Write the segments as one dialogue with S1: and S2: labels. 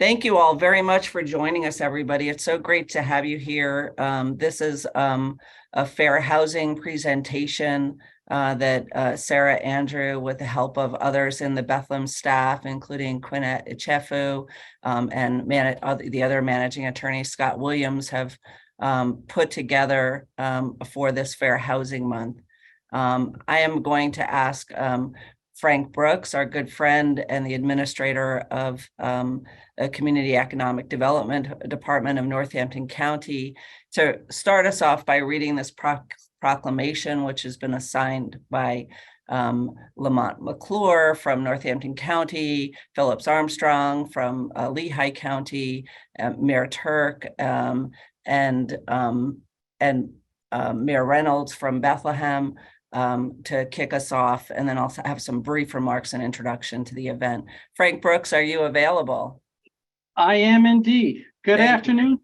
S1: Thank you all very much for joining us, everybody. It's so great to have you here. This is a fair housing presentation that Sarah Andrew, with the help of others in the Bethlehem staff, including Quinette Echefu and the other managing attorney, Scott Williams, have put together for this Fair Housing Month. I am going to ask Frank Brooks, our good friend and the administrator of the Community Economic Development Department of Northampton County, to start us off by reading this proclamation, which has been assigned by Lamont McClure from Northampton County, Phillips Armstrong from Lehigh County, Mayor Turk, and Mayor Reynolds from Bethlehem, to kick us off, and then I'll have some brief remarks and introduction to the event. Frank Brooks, are you available?
S2: I am indeed. Good
S1: Thank
S2: afternoon.
S1: you.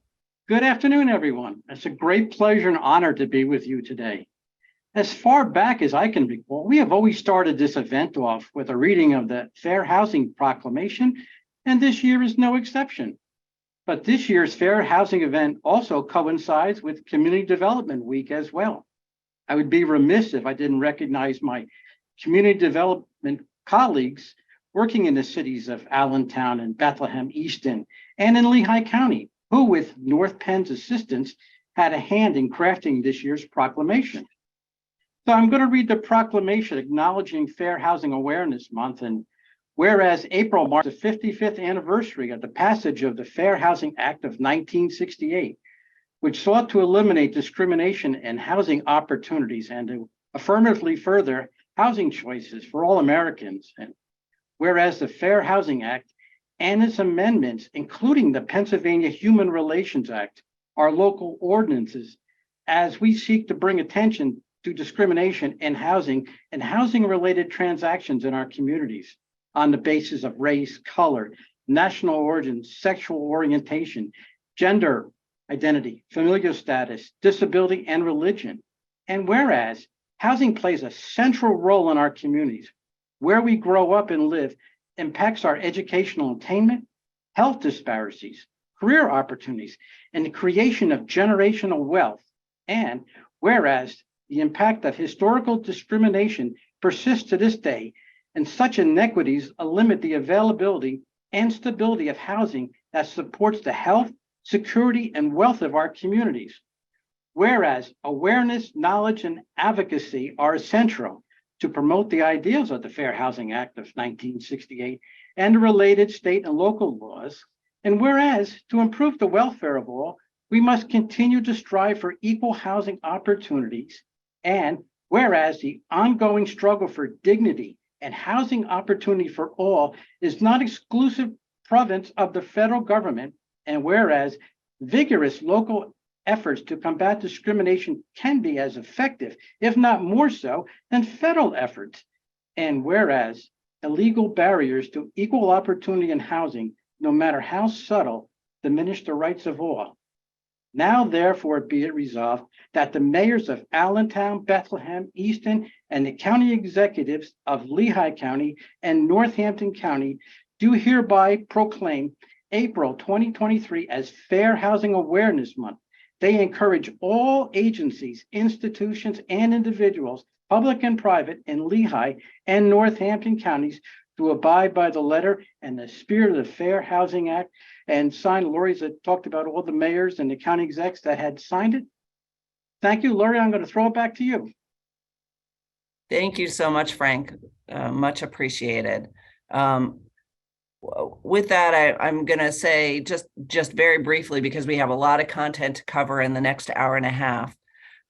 S2: Good afternoon, everyone. It's a great pleasure and honor to be with you today. As far back as I can recall, we have always started this event off with a reading of the Fair Housing Proclamation, and this year is no exception. But this year's Fair Housing event also coincides with Community Development Week as well. I would be remiss if I didn't recognize my community development colleagues working in the cities of Allentown and Bethlehem, Easton, and in Lehigh County, who, with North Penn's assistance, had a hand in crafting this year's proclamation. So I'm going to read the proclamation acknowledging Fair Housing Awareness Month, and whereas April marks the 55th anniversary of the passage of the Fair Housing Act of 1968, which sought to eliminate discrimination in housing opportunities and to affirmatively further housing choices for all Americans. And whereas the Fair Housing Act and its amendments, including the Pennsylvania Human Relations Act, are local ordinances, as we seek to bring attention to discrimination in housing and housing-related transactions in our communities on the basis of race, color, national origin, sexual orientation, gender identity, familial status, disability, and religion. And whereas housing plays a central role in our communities, where we grow up and live impacts our educational attainment, health disparities, career opportunities, and the creation of generational wealth. And whereas the impact of historical discrimination persists to this day, and such inequities limit the availability and stability of housing that supports the health, security, and wealth of our communities. Whereas awareness, knowledge, and advocacy are essential to promote the ideals of the Fair Housing Act of 1968 and the related state and local laws. And whereas to improve the welfare of all, we must continue to strive for equal housing opportunities. And whereas the ongoing struggle for dignity and housing opportunity for all is not exclusive province of the federal government, and whereas vigorous local efforts to combat discrimination can be as effective, if not more so, than federal efforts. And whereas illegal barriers to equal opportunity in housing, no matter how subtle, diminish the rights of all. Now, therefore, be it resolved that the mayors of Allentown, Bethlehem, Easton, and the county executives of Lehigh County and Northampton County do hereby proclaim April 2023 as Fair Housing Awareness Month. They encourage all agencies, institutions, and individuals, public and private, in Lehigh and Northampton counties to abide by the letter and the spirit of the Fair Housing Act, and sign. Lori's talked about all the mayors and the county execs that had signed it. Thank you, Lori. I'm going to throw it back to you.
S1: Thank you so much, Frank. Much appreciated. With that, I'm going to say just very briefly, because we have a lot of content to cover in the next hour and a half,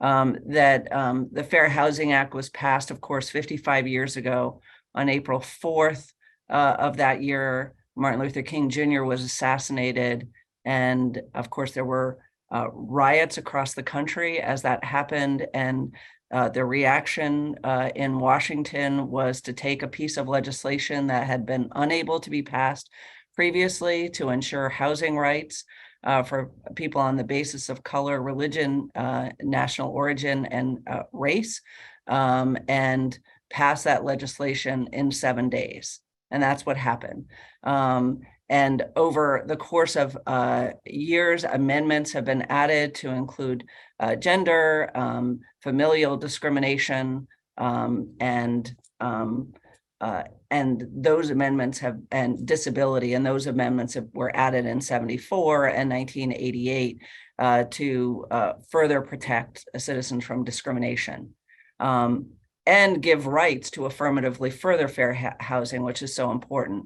S1: that the Fair Housing Act was passed, of course, 55 years ago on April 4th of that year. Martin Luther King Jr. was assassinated. And of course, there were riots across the country as that happened. And the reaction in Washington was to take a piece of legislation that had been unable to be passed previously to ensure housing rights for people on the basis of color, religion, national origin, and race, and pass that legislation in 7 days. And that's what happened. And over the course of years, amendments have been added to include gender, familial discrimination, and those amendments have, and disability, and those amendments were added in 74 and 1988 to further protect citizens from discrimination. And give rights to affirmatively further fair housing, which is so important.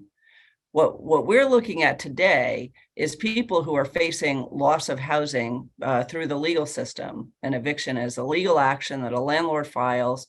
S1: What we're looking at today is people who are facing loss of housing through the legal system. An eviction is a legal action that a landlord files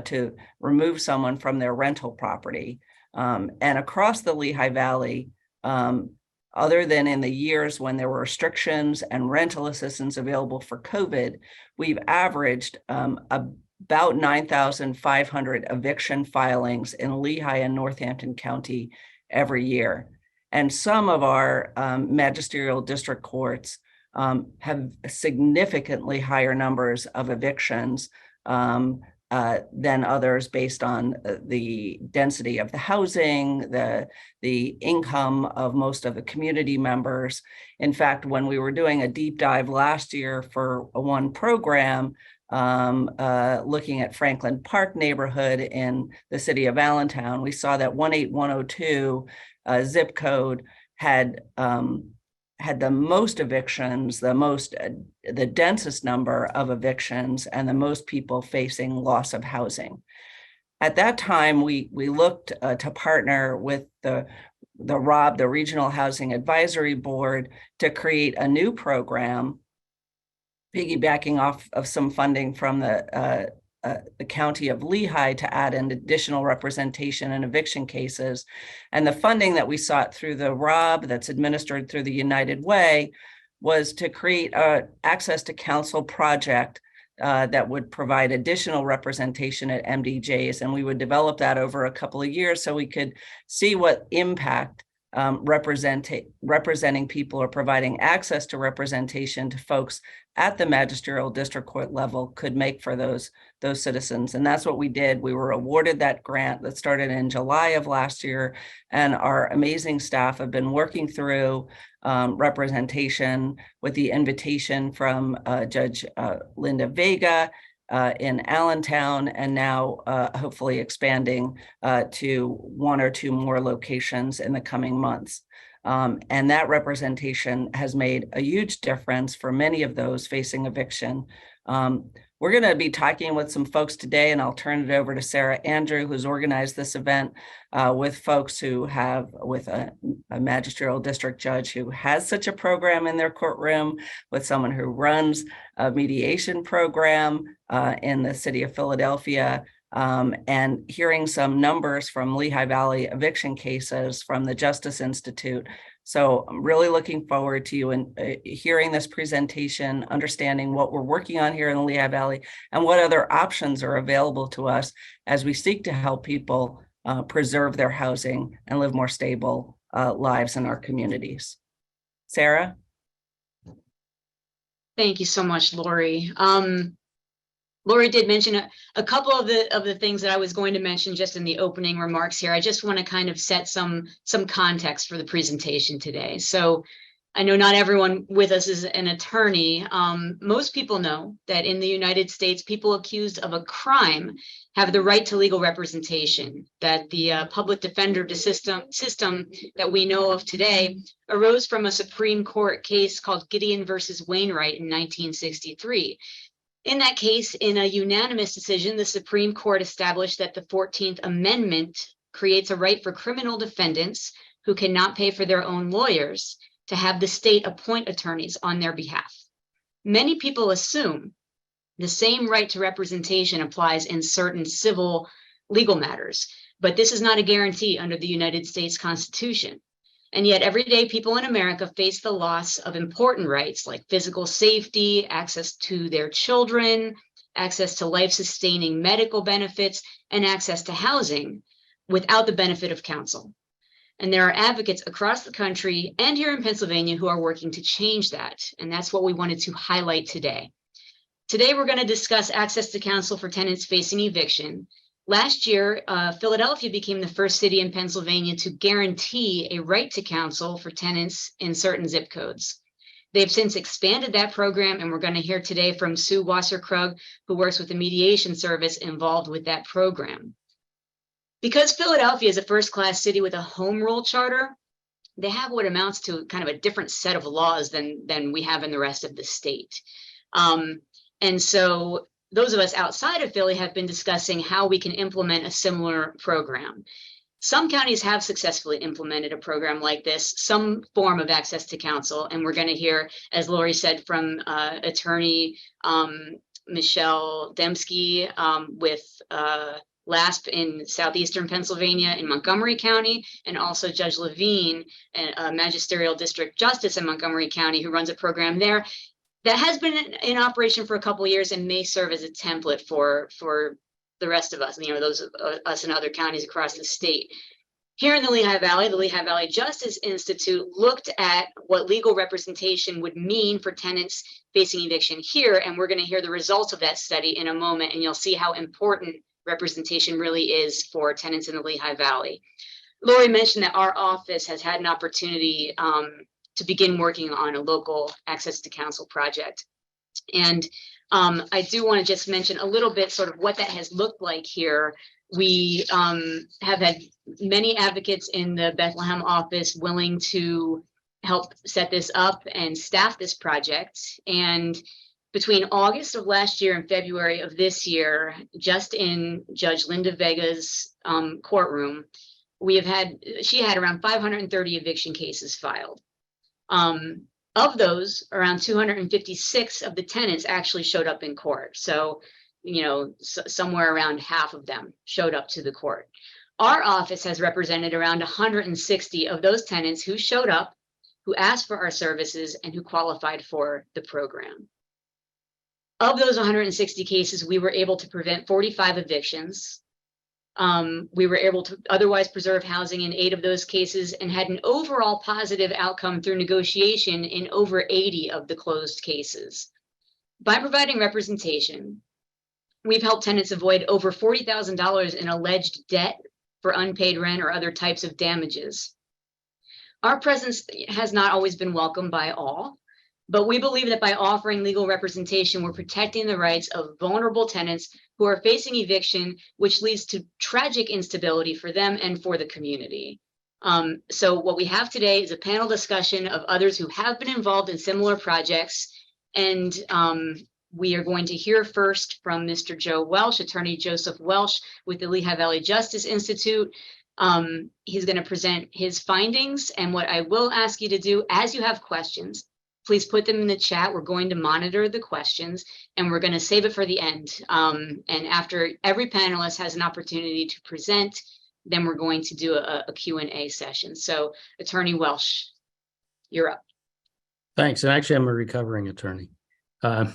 S1: to remove someone from their rental property. And across the Lehigh Valley, other than in the years when there were restrictions and rental assistance available for COVID, we've averaged about 9,500 eviction filings in Lehigh and Northampton County every year. And some of our magisterial district courts have significantly higher numbers of evictions than others based on the density of the housing, the income of most of the community members. In fact, when we were doing a deep dive last year for one program, looking at Franklin Park neighborhood in the city of Allentown, we saw that 18102 zip code had the most evictions, the densest number of evictions, and the most people facing loss of housing. At that time, we looked to partner with the ROB, the Regional Housing Advisory Board, to create a new program, piggybacking off of some funding from the county of Lehigh to add an additional representation in eviction cases. And the funding that we sought through the ROB, that's administered through the United Way, was to create an access to counsel project that would provide additional representation at MDJs. And we would develop that over a couple of years so we could see what impact representing people or providing access to representation to folks at the magisterial district court level could make for those citizens. And that's what we did. We were awarded that grant that started in July of last year, and our amazing staff have been working through representation with the invitation from Judge Linda Vega in Allentown, and now hopefully expanding to one or two more locations in the coming months. And that representation has made a huge difference for many of those facing eviction. We're going to be talking with some folks today, and I'll turn it over to Sarah Andrew, who's organized this event with folks who have, with a magisterial district judge who has such a program in their courtroom, with someone who runs a mediation program in the city of Philadelphia, and hearing some numbers from Lehigh Valley eviction cases from the Justice Institute. So I'm really looking forward to you and hearing this presentation, understanding what we're working on here in the Lehigh Valley and what other options are available to us as we seek to help people preserve their housing and live more stable lives in our communities. Sarah?
S3: Thank you so much, Lori. Lori did mention a couple of the things that I was going to mention just in the opening remarks here. I just want to kind of set some context for the presentation today. So I know not everyone with us is an attorney. Most people know that in the United States, people accused of a crime have the right to legal representation, that the public defender system that we know of today arose from a Supreme Court case called Gideon versus Wainwright in 1963. In that case, in a unanimous decision, the Supreme Court established that the 14th Amendment creates a right for criminal defendants who cannot pay for their own lawyers to have the state appoint attorneys on their behalf. Many people assume the same right to representation applies in certain civil legal matters, but this is not a guarantee under the United States Constitution. And yet everyday people in America face the loss of important rights like physical safety, access to their children, access to life-sustaining medical benefits, and access to housing without the benefit of counsel. And there are advocates across the country and here in Pennsylvania who are working to change that. And that's what we wanted to highlight today. Today, we're going to discuss access to counsel for tenants facing eviction. Last year, Philadelphia became the first city in Pennsylvania to guarantee a right to counsel for tenants in certain zip codes. They've since expanded that program, and we're going to hear today from Sue Wasser-Krug, who works with the mediation service involved with that program. Because Philadelphia is a first-class city with a home rule charter, they have what amounts to kind of a different set of laws than we have in the rest of the state. And so those of us outside of Philly have been discussing how we can implement a similar program. Some counties have successfully implemented a program like this, some form of access to counsel. And we're going to hear, as Lori said, from attorney Michelle Dembski with LASP in Southeastern Pennsylvania in Montgomery County, and also Judge Levine, a magisterial district justice in Montgomery County, who runs a program there that has been in operation for a couple of years and may serve as a template for the rest of us, those of us in other counties across the state. Here in the Lehigh Valley Justice Institute looked at what legal representation would mean for tenants facing eviction here, and we're going to hear the results of that study in a moment, and you'll see how important representation really is for tenants in the Lehigh Valley. Lori mentioned that our office has had an opportunity to begin working on a local access to counsel project. And I do want to just mention a little bit sort of what that has looked like here. We have had many advocates in the Bethlehem office willing to help set this up and staff this project. And between August of last year and February of this year, just in Judge Linda Vega's courtroom, she had around 530 eviction cases filed. Of those, around 256 of the tenants actually showed up in court. So, somewhere around half of them showed up to the court. Our office has represented around 160 of those tenants who showed up, who asked for our services, and who qualified for the program. Of those 160 cases, we were able to prevent 45 evictions. We were able to otherwise preserve housing in 8 of those cases and had an overall positive outcome through negotiation in over 80 of the closed cases. By providing representation, we've helped tenants avoid over $40,000 in alleged debt for unpaid rent or other types of damages. Our presence has not always been welcomed by all, but we believe that by offering legal representation, we're protecting the rights of vulnerable tenants who are facing eviction, which leads to tragic instability for them and for the community. So what we have today is a panel discussion of others who have been involved in similar projects. And we are going to hear first from Mr. Joe Welsh, Attorney Joseph Welsh with the Lehigh Valley Justice Institute. He's going to present his findings. And what I will ask you to do, as you have questions, please put them in the chat. We're going to monitor the questions and we're going to save it for the end. And after every panelist has an opportunity to present, then we're going to do a Q&A session. So Attorney Welsh, you're up.
S4: Thanks. And actually, I'm a recovering attorney. The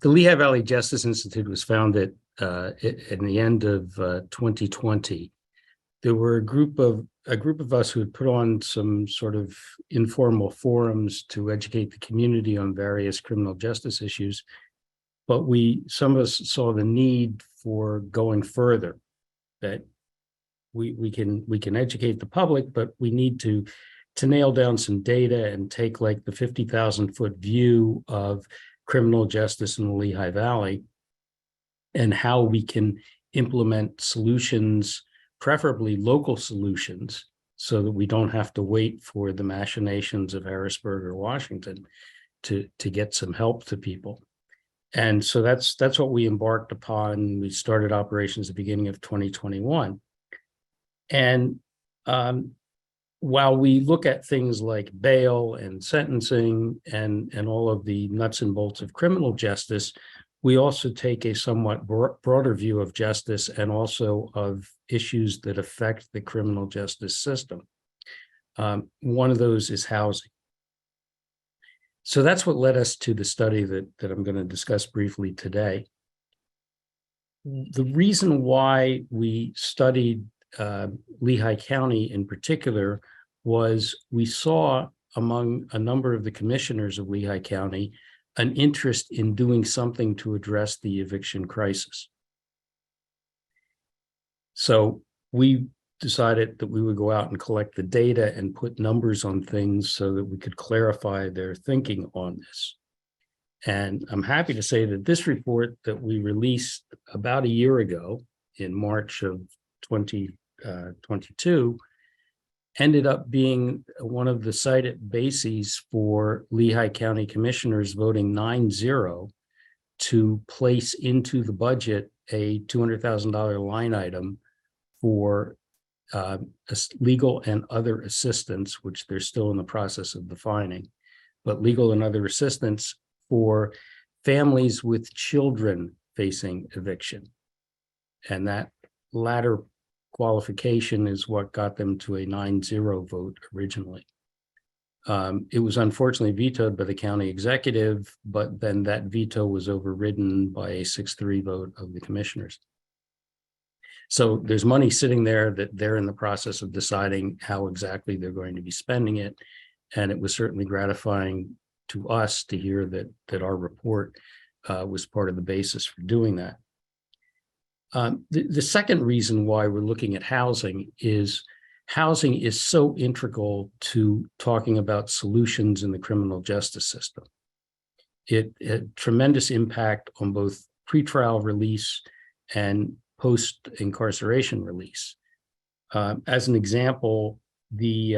S4: Lehigh Valley Justice Institute was founded in the end of 2020. There were a group of us who had put on some sort of informal forums to educate the community on various criminal justice issues, but some of us saw the need for going further. That we can educate the public, but we need to nail down some data and take like the 50,000-foot view of criminal justice in the Lehigh Valley and how we can implement solutions, preferably local solutions, so that we don't have to wait for the machinations of Harrisburg or Washington to get some help to people. And so that's what we embarked upon. We started operations at the beginning of 2021. And while we look at things like bail and sentencing and all of the nuts and bolts of criminal justice, we also take a somewhat broader view of justice and also of issues that affect the criminal justice system. One of those is housing. So that's what led us to the study that I'm going to discuss briefly today. The reason why we studied Lehigh County in particular was we saw among a number of the commissioners of Lehigh County an interest in doing something to address the eviction crisis. So we decided that we would go out and collect the data and put numbers on things so that we could clarify their thinking on this. And I'm happy to say that this report that we released about a year ago in March of 2022 ended up being one of the cited bases for Lehigh County commissioners voting 9-0 to place into the budget a $200,000 line item for legal and other assistance, which they're still in the process of defining, but legal and other assistance for families with children facing eviction. And that latter qualification is what got them to a 9-0 vote originally. It was unfortunately vetoed by the county executive, but then that veto was overridden by a 6-3 vote of the commissioners. So there's money sitting there that they're in the process of deciding how exactly they're going to be spending it. And it was certainly gratifying to us to hear that our report was part of the basis for doing that. The second reason why we're looking at housing is so integral to talking about solutions in the criminal justice system. It had tremendous impact on both pretrial release and post-incarceration release. As an example, the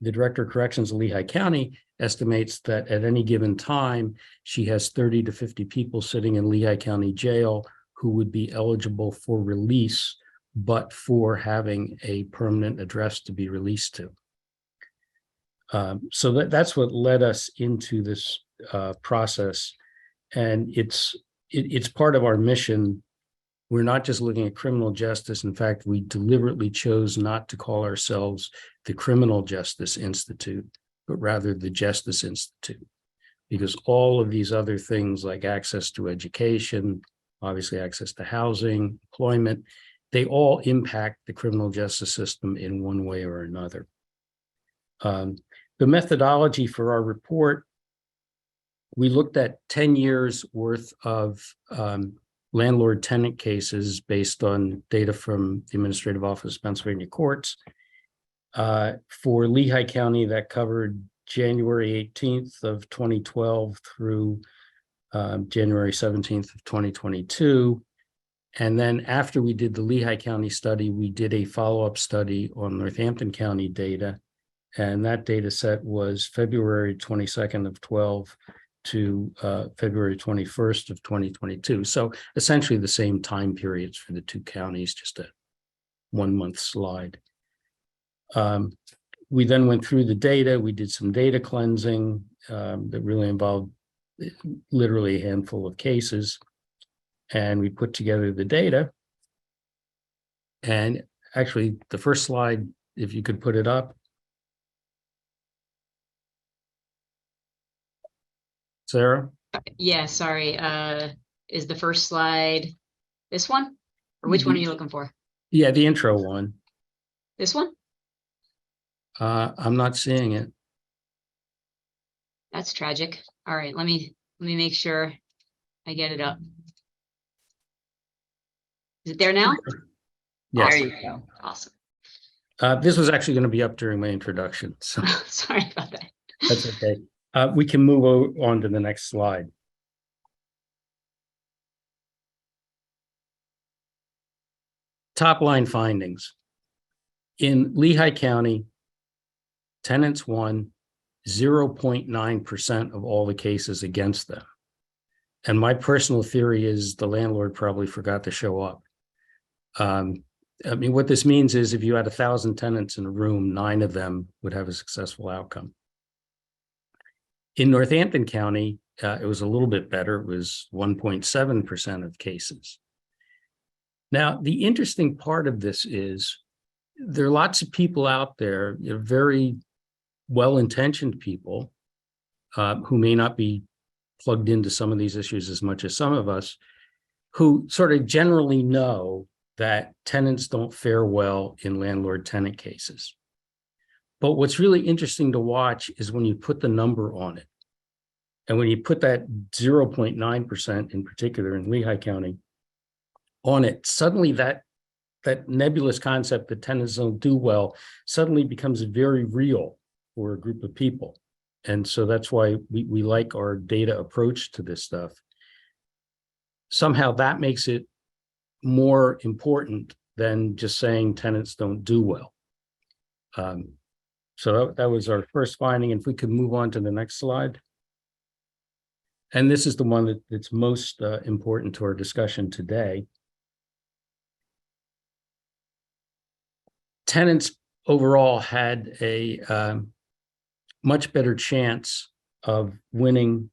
S4: Director of Corrections of Lehigh County estimates that at any given time, she has 30 to 50 people sitting in Lehigh County Jail who would be eligible for release, but for having a permanent address to be released to. So that's what led us into this process. And it's part of our mission. We're not just looking at criminal justice. In fact, we deliberately chose not to call ourselves the Criminal Justice Institute, but rather the Justice Institute, because all of these other things like access to education, obviously access to housing, employment, they all impact the criminal justice system in one way or another. The methodology for our report, we looked at 10 years worth of landlord tenant cases based on data from the Administrative Office of Pennsylvania Courts. For Lehigh County, that covered January 18th of 2012 through January 17th of 2022. And then after we did the Lehigh County study, we did a follow-up study on Northampton County data. And that data set was February 22nd of 12 to February 21st of 2022. So essentially the same time periods for the two counties, just a 1 month slide. We then went through the data. We did some data cleansing that really involved literally a handful of cases. And we put together the data. And actually, the first slide, if you could put it up. Sarah?
S3: Yeah, sorry. Is the first slide this one? Or which one are you looking for?
S4: Yeah, the intro one.
S3: This one?
S4: I'm not seeing it.
S3: That's tragic. All right, let me make sure I get it up. Is it there now?
S4: Yes.
S1: There you go.
S3: Awesome.
S4: This was actually going to be up during my introduction, so
S3: Sorry about that.
S4: that's okay. We can move on to the next slide. Top line findings. In Lehigh County, tenants won 0.9% of all the cases against them. And my personal theory is the landlord probably forgot to show up. I mean, what this means is if you had 1,000 tenants in a room, 9 of them would have a successful outcome. In Northampton County, it was a little bit better. It was 1.7% of cases. Now, the interesting part of this is there are lots of people out there, very well-intentioned people who may not be plugged into some of these issues as much as some of us, who sort of generally know that tenants don't fare well in landlord-tenant cases. But what's really interesting to watch is when you put the number on it. And when you put that 0.9% in particular in Lehigh County on it, suddenly that that nebulous concept that tenants don't do well suddenly becomes very real for a group of people. And so that's why we like our data approach to this stuff. Somehow that makes it more important than just saying tenants don't do well. So that was our first finding. And if we could move on to the next slide. And this is the one that's most important to our discussion today. Tenants overall had a much better chance of winning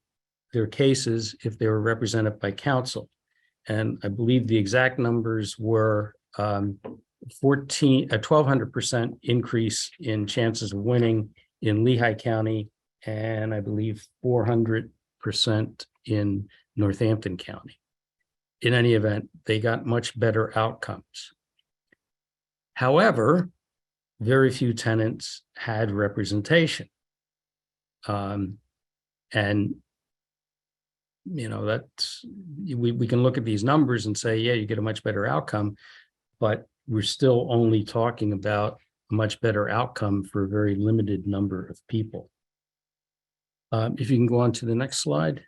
S4: their cases if they were represented by counsel. And I believe the exact numbers were 1,200% increase in chances of winning in Lehigh County, and I believe 400% in Northampton County. In any event, they got much better outcomes. However, very few tenants had representation. And you know, that's we can look at these numbers and say, yeah, you get a much better outcome, but we're still only talking about a much better outcome for a very limited number of people. If you can go on to the next slide.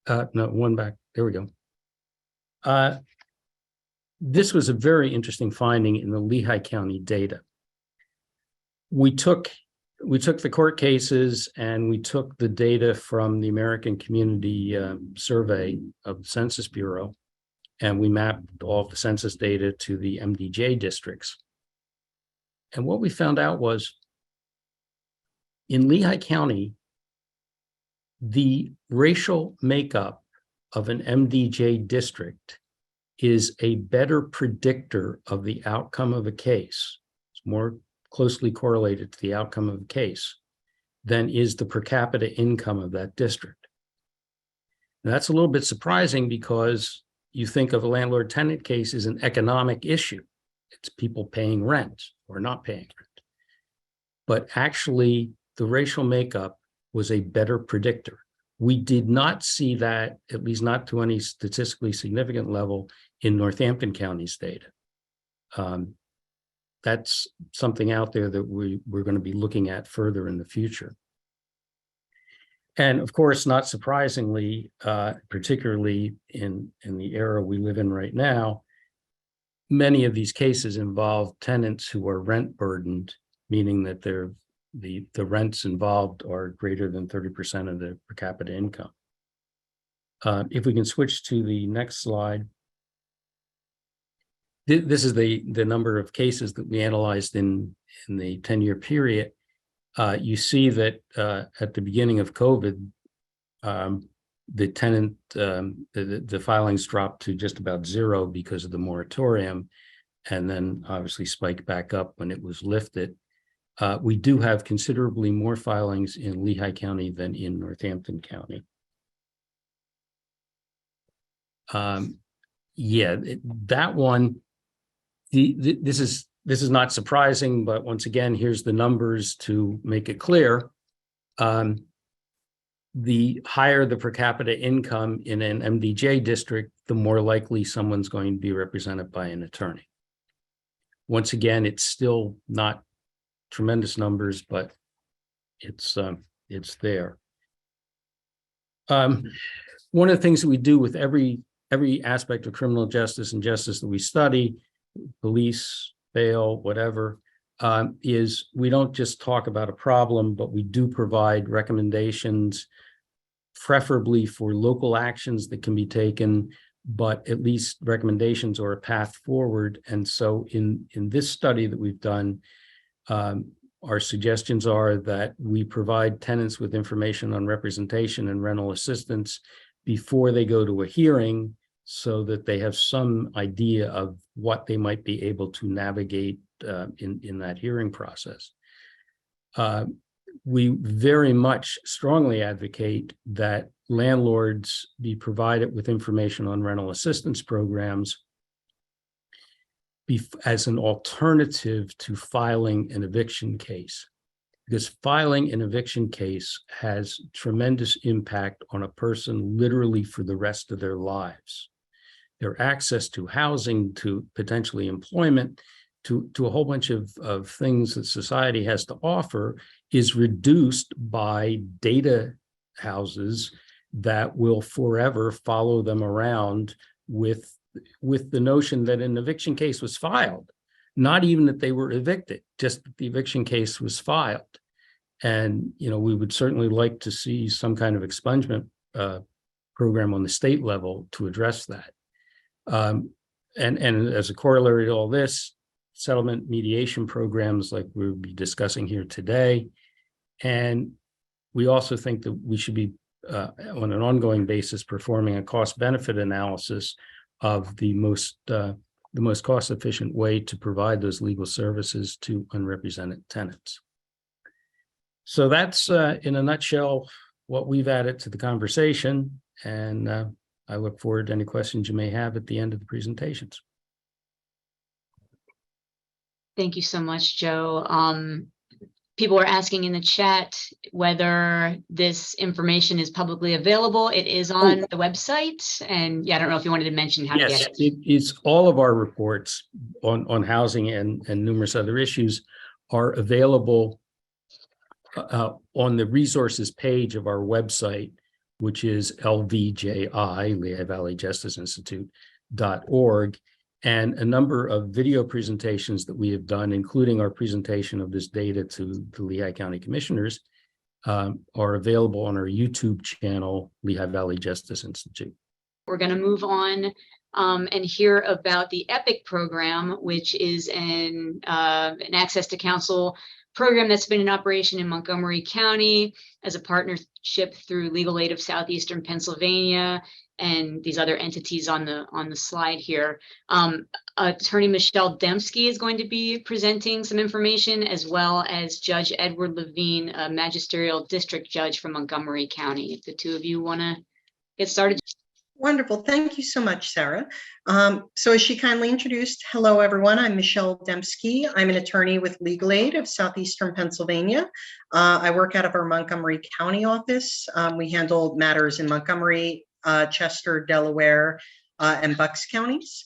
S4: No, one back. There we go. This was a very interesting finding in the Lehigh County data. We took the court cases and we took the data from the American Community Survey of the Census Bureau, and we mapped all of the census data to the MDJ districts. And what we found out was in Lehigh County, the racial makeup of an MDJ district is a better predictor of the outcome of a case. It's more closely correlated to the outcome of a case than is the per capita income of that district. Now, that's a little bit surprising because you think of a landlord-tenant case as an economic issue. It's people paying rent or not paying rent. But actually, the racial makeup was a better predictor. We did not see that, at least not to any statistically significant level, in Northampton County's data. That's something out there that we're going to be looking at further in the future. And of course, not surprisingly, particularly in the era we live in right now, many of these cases involve tenants who are rent burdened, meaning that the rents involved are greater than 30% of the per capita income. If we can switch to the next slide. This is the number of cases that we analyzed in the 10-year period. You see that at the beginning of COVID, the tenant, the filings dropped to just about zero because of the moratorium, and then obviously spiked back up when it was lifted. We do have considerably more filings in Lehigh County than in Northampton County. Yeah, that one. This is not surprising, but once again, here's the numbers to make it clear. The higher the per capita income in an MDJ district, the more likely someone's going to be represented by an attorney. Once again, it's still not tremendous numbers, but it's there. One of the things that we do with every aspect of criminal justice and justice that we study, police, bail, whatever, is we don't just talk about a problem, but we do provide recommendations, preferably for local actions that can be taken, but at least recommendations or a path forward. And so in this study that we've done, our suggestions are that we provide tenants with information on representation and rental assistance before they go to a hearing, so that they have some idea of what they might be able to navigate in that hearing process. We very much strongly advocate that landlords be provided with information on rental assistance programs as an alternative to filing an eviction case, because filing an eviction case has tremendous impact on a person literally for the rest of their lives. their access to housing, to potentially employment, to a whole bunch of things that society has to offer is reduced by data houses that will forever follow them around with the notion that an eviction case was filed, not even that they were evicted, just that the eviction case was filed. And, we would certainly like to see some kind of expungement program on the state level to address that. And as a corollary to all this, settlement mediation programs like we'll be discussing here today. And we also think that we should be on an ongoing basis performing a cost-benefit analysis of the most cost-efficient way to provide those legal services to unrepresented tenants. So that's in a nutshell what we've added to the conversation, and I look forward to any questions you may have at the end of the presentations.
S3: Thank you so much, Joe. People are asking in the chat whether this information is publicly available. It is on the website, and I don't know if you wanted to mention how to get it.
S4: It's all of our reports on housing and numerous other issues are available on the resources page of our website, which is LVJI, Lehigh Valley Justice Institute.org. And a number of video presentations that we have done, including our presentation of this data to the Lehigh County Commissioners, are available on our YouTube channel, Lehigh Valley Justice Institute.
S3: We're going to move on and hear about the EPIC program, which is an access to counsel program that's been in operation in Montgomery County as a partnership through Legal Aid of Southeastern Pennsylvania and these other entities on the slide here. Attorney Michelle Dembski is going to be presenting some information, as well as Judge Edward Levine, a magisterial district judge from Montgomery County. If the two of you want to get started.
S5: Wonderful. Thank you so much, Sarah. So as she kindly introduced, hello, everyone. I'm Michelle Dembski. I'm an attorney with Legal Aid of Southeastern Pennsylvania. I work out of our Montgomery County office. We handle matters in Montgomery, Chester, Delaware, and Bucks counties.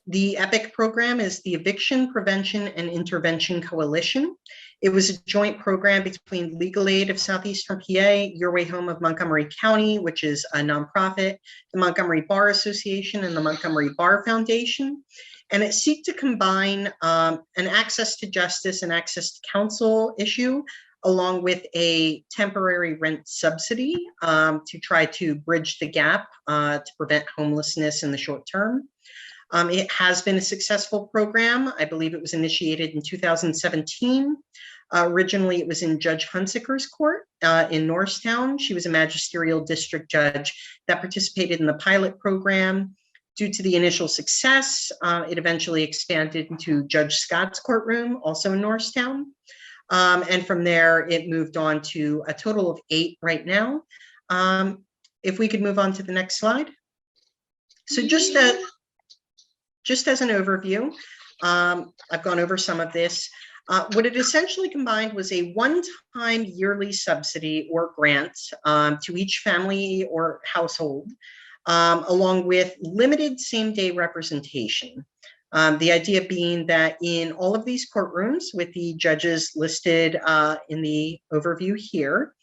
S5: The EPIC program is the Eviction Prevention and Intervention Coalition. It was a joint program between Legal Aid of Southeastern PA, Your Way Home of Montgomery County, which is a nonprofit, the Montgomery Bar Association, and the Montgomery Bar Foundation. And it seeks to combine an access to justice and access to counsel issue, along with a temporary rent subsidy to try to bridge the gap to prevent homelessness in the short term. It has been a successful program. I believe it was initiated in 2017. Originally, it was in Judge Hunsaker's court in Norristown. She was a magisterial district judge that participated in the pilot program. Due to the initial success, it eventually expanded into Judge Scott's courtroom, also in Norristown. And from there, it moved on to a total of 8 right now. If we could move on to the next slide. So just as an overview, I've gone over some of this. What it essentially combined was a one-time yearly subsidy or grant to each family or household, along with limited same-day representation. The idea being that in all of these courtrooms, with the judges listed in the overview here,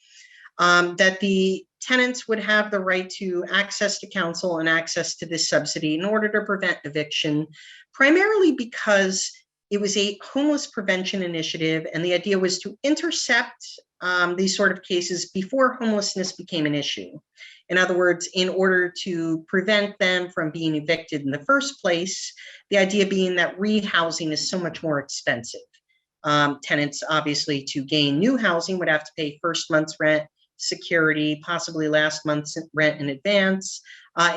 S5: that the tenants would have the right to access to counsel and access to this subsidy in order to prevent eviction, primarily because it was a homeless prevention initiative, and the idea was to intercept these sort of cases before homelessness became an issue. In other words, in order to prevent them from being evicted in the first place, the idea being that rehousing is so much more expensive. Tenants, obviously, to gain new housing would have to pay first month's rent, security, possibly last month's rent in advance,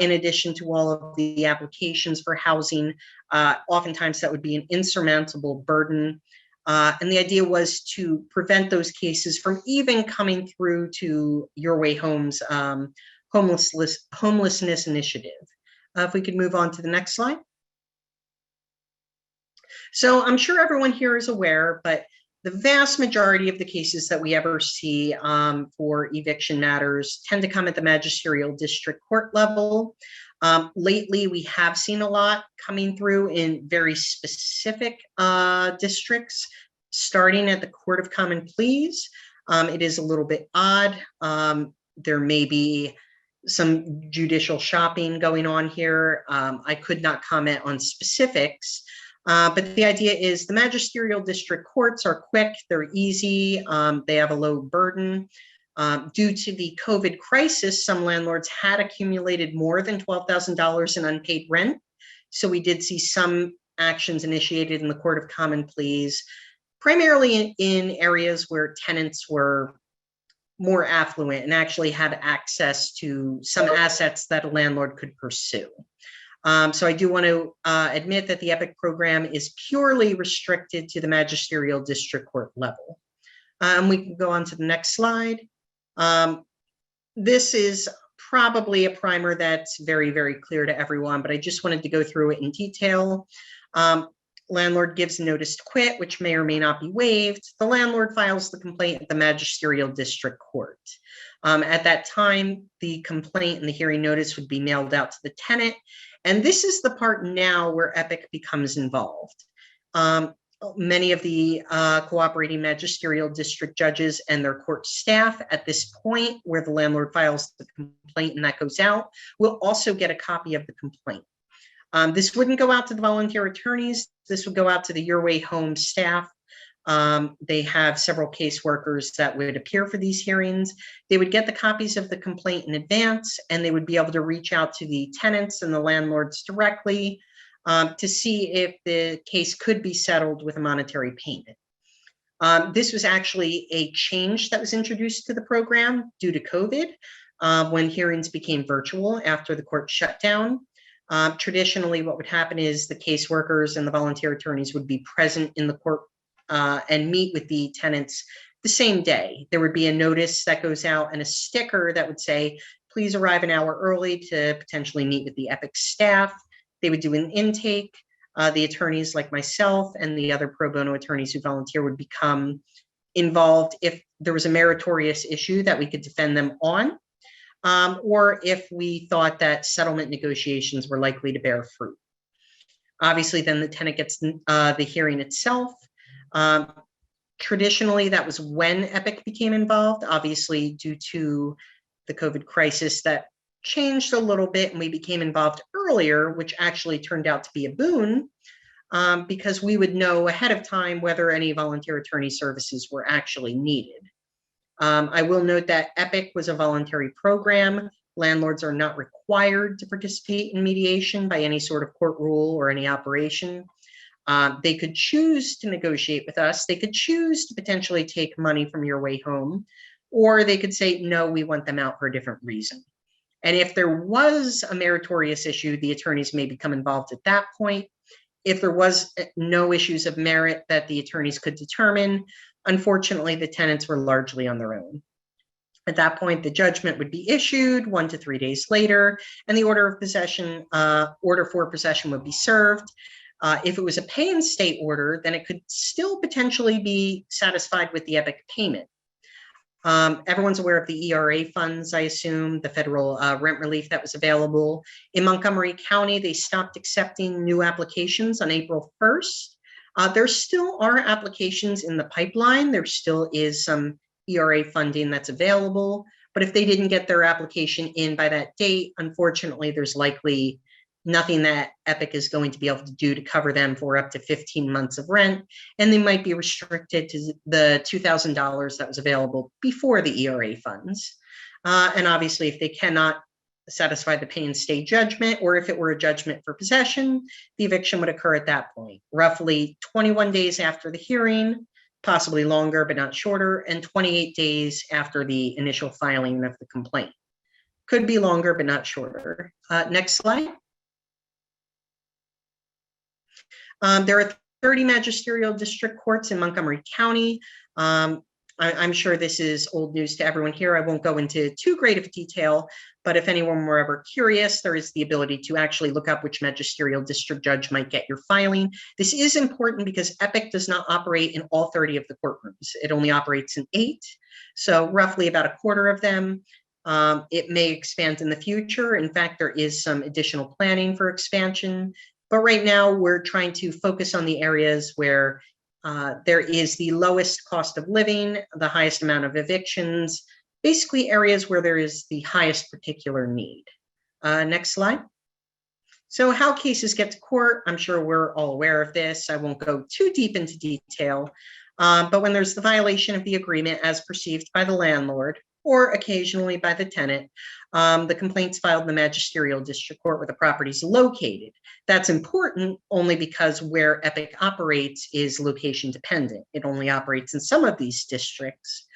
S5: in addition to all of the applications for housing. Oftentimes that would be an insurmountable burden. And the idea was to prevent those cases from even coming through to Your Way Home's homelessness initiative. If we could move on to the next slide. So I'm sure everyone here is aware, but The vast majority of the cases that we ever see for eviction matters tend to come at the magisterial district court level. Lately, we have seen a lot coming through in very specific districts, starting at the Court of Common Pleas. It is a little bit odd. There may be some judicial shopping going on here. I could not comment on specifics, but the idea is the magisterial district courts are quick, they're easy, they have a low burden. Due to the COVID crisis, some landlords had accumulated more than $12,000 in unpaid rent. So we did see some actions initiated in the Court of Common Pleas, primarily in areas where tenants were more affluent and actually had access to some assets that a landlord could pursue. So I do want to admit that the EPIC program is purely restricted to the magisterial district court level. We can go on to the next slide. This is probably a primer that's very, very clear to everyone, but I just wanted to go through it in detail. Landlord gives notice to quit, which may or may not be waived. The landlord files the complaint at the magisterial district court. At that time, the complaint and the hearing notice would be mailed out to the tenant. And this is the part now where EPIC becomes involved. Many of the cooperating magisterial district judges and their court staff at this point where the landlord files the complaint and that goes out will also get a copy of the complaint. This wouldn't go out to the volunteer attorneys. This would go out to the Your Way Home staff. They have several caseworkers that would appear for these hearings. They would get the copies of the complaint in advance, and they would be able to reach out to the tenants and the landlords directly to see if the case could be settled with a monetary payment. This was actually a change that was introduced to the program due to COVID when hearings became virtual after the court shut down. Traditionally, what would happen is the caseworkers and the volunteer attorneys would be present in the court and meet with the tenants the same day. There would be a notice that goes out and a sticker that would say, please arrive an hour early to potentially meet with the EPIC staff. They would do an intake. The attorneys like myself and the other pro bono attorneys who volunteer would become involved if there was a meritorious issue that we could defend them on, or if we thought that settlement negotiations were likely to bear fruit. Obviously, then the tenant gets the hearing itself. Traditionally, that was when EPIC became involved. Obviously, due to the COVID crisis, that changed a little bit and we became involved earlier, which actually turned out to be a boon because we would know ahead of time whether any volunteer attorney services were actually needed. I will note that EPIC was a voluntary program. Landlords are not required to participate in mediation by any sort of court rule or any operation. They could choose to negotiate with us. They could choose to potentially take money from Your Way Home, or they could say, no, we want them out for a different reason. And if there was a meritorious issue, the attorneys may become involved at that point. If there was no issues of merit that the attorneys could determine, unfortunately, the tenants were largely on their own. At that point, the judgment would be issued 1 to 3 days later, and the order for possession would be served. If it was a pay and stay order, then it could still potentially be satisfied with the EPIC payment. Everyone's aware of the ERA funds, I assume, the federal rent relief that was available. In Montgomery County, they stopped accepting new applications on April 1st. There still are applications in the pipeline. There still is some ERA funding that's available. But if they didn't get their application in by that date, unfortunately, there's likely nothing that EPIC is going to be able to do to cover them for up to 15 months of rent. And they might be restricted to the $2,000 that was available before the ERA funds. And obviously, if they cannot satisfy the pay and stay judgment, or if it were a judgment for possession, the eviction would occur at that point, roughly 21 days after the hearing, possibly longer, but not shorter, and 28 days after the initial filing of the complaint. Could be longer, but not shorter. Next slide. There are 30 magisterial district courts in Montgomery County. I'm sure this is old news to everyone here. I won't go into too great of detail, But if anyone were ever curious, there is the ability to actually look up which magisterial district judge might get your filing. This is important because EPIC does not operate in all 30 of the courtrooms. It only operates in 8, so roughly about a quarter of them. It may expand in the future. In fact, there is some additional planning for expansion. But right now, we're trying to focus on the areas where there is the lowest cost of living, the highest amount of evictions, basically areas where there is the highest particular need. Next slide. So how cases get to court, I'm sure we're all aware of this. I won't go too deep into detail, but when there's the violation of the agreement as perceived by the landlord, or occasionally by the tenant, the complaint's filed in the magisterial district court where the property is located. That's important only because where EPIC operates is location dependent. It only operates in some of these districts.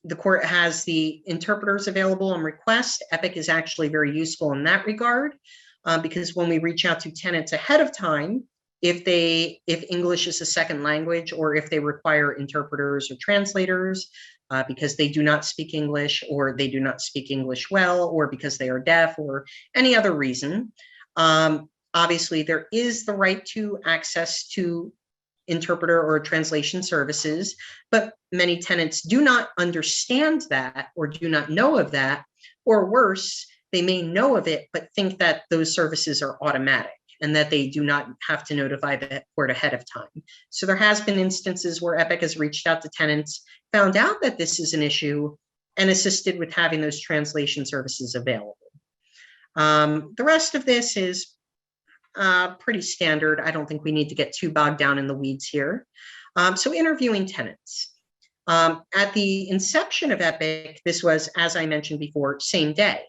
S5: The court has the interpreters available on request. EPIC is actually very useful in that regard because when we reach out to tenants ahead of time, if English is a second language or if they require interpreters or translators because they do not speak English or they do not speak English well or because they are deaf or any other reason, obviously there is the right to access to interpreter or translation services, but many tenants do not understand that or do not know of that, or worse, they may know of it, but think that those services are automatic and that they do not have to notify the court ahead of time. So there has been instances where EPIC has reached out to tenants, found out that this is an issue, and assisted with having those translation services available. The rest of this is pretty standard. I don't think we need to get too bogged down in the weeds here. So interviewing tenants. At the inception of EPIC, this was, as I mentioned before, same day.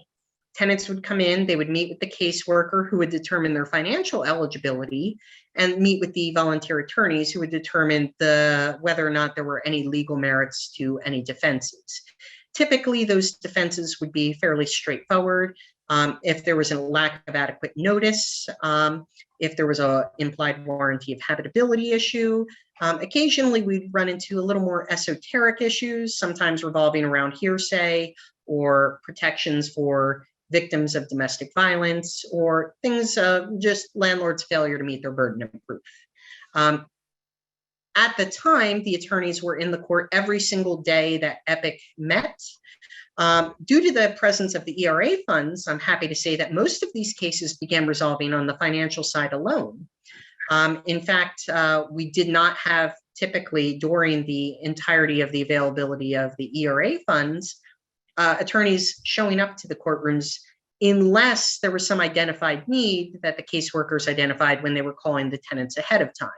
S5: Tenants would come in, they would meet with the caseworker who would determine their financial eligibility and meet with the volunteer attorneys who would determine whether or not there were any legal merits to any defenses. Typically, those defenses would be fairly straightforward. If there was a lack of adequate notice, if there was an implied warranty of habitability issue, occasionally we'd run into a little more esoteric issues, sometimes revolving around hearsay or protections for victims of domestic violence or things, just landlord's failure to meet their burden of proof. At the time, the attorneys were in the court every single day that EPIC met. Due to the presence of the ERA funds, I'm happy to say that most of these cases began resolving on the financial side alone. In fact, we did not have typically during the entirety of the availability of the ERA funds, attorneys showing up to the courtrooms unless there was some identified need that the caseworkers identified when they were calling the tenants ahead of time.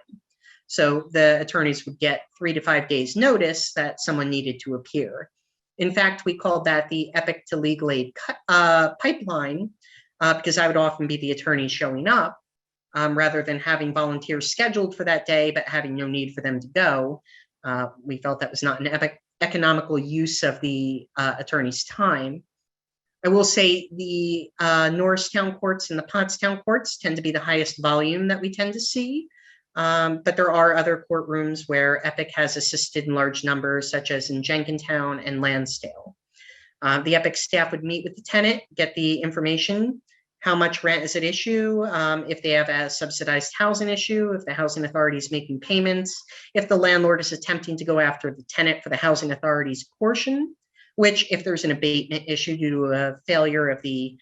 S5: So the attorneys would get 3 to 5 days notice that someone needed to appear. In fact, we called that the EPIC to legal aid pipeline because I would often be the attorney showing up rather than having volunteers scheduled for that day, but having no need for them to go. We felt that was not an economical use of the attorney's time. I will say the Norristown courts and the Pottstown courts tend to be the highest volume that we tend to see. But there are other courtrooms where EPIC has assisted in large numbers, such as in Jenkintown and Lansdale. The EPIC staff would meet with the tenant, get the information, how much rent is at issue, if they have a subsidized housing issue, if the housing authority is making payments, if the landlord is attempting to go after the tenant for the housing authority's portion, which if there's an abatement issue due to a failure of the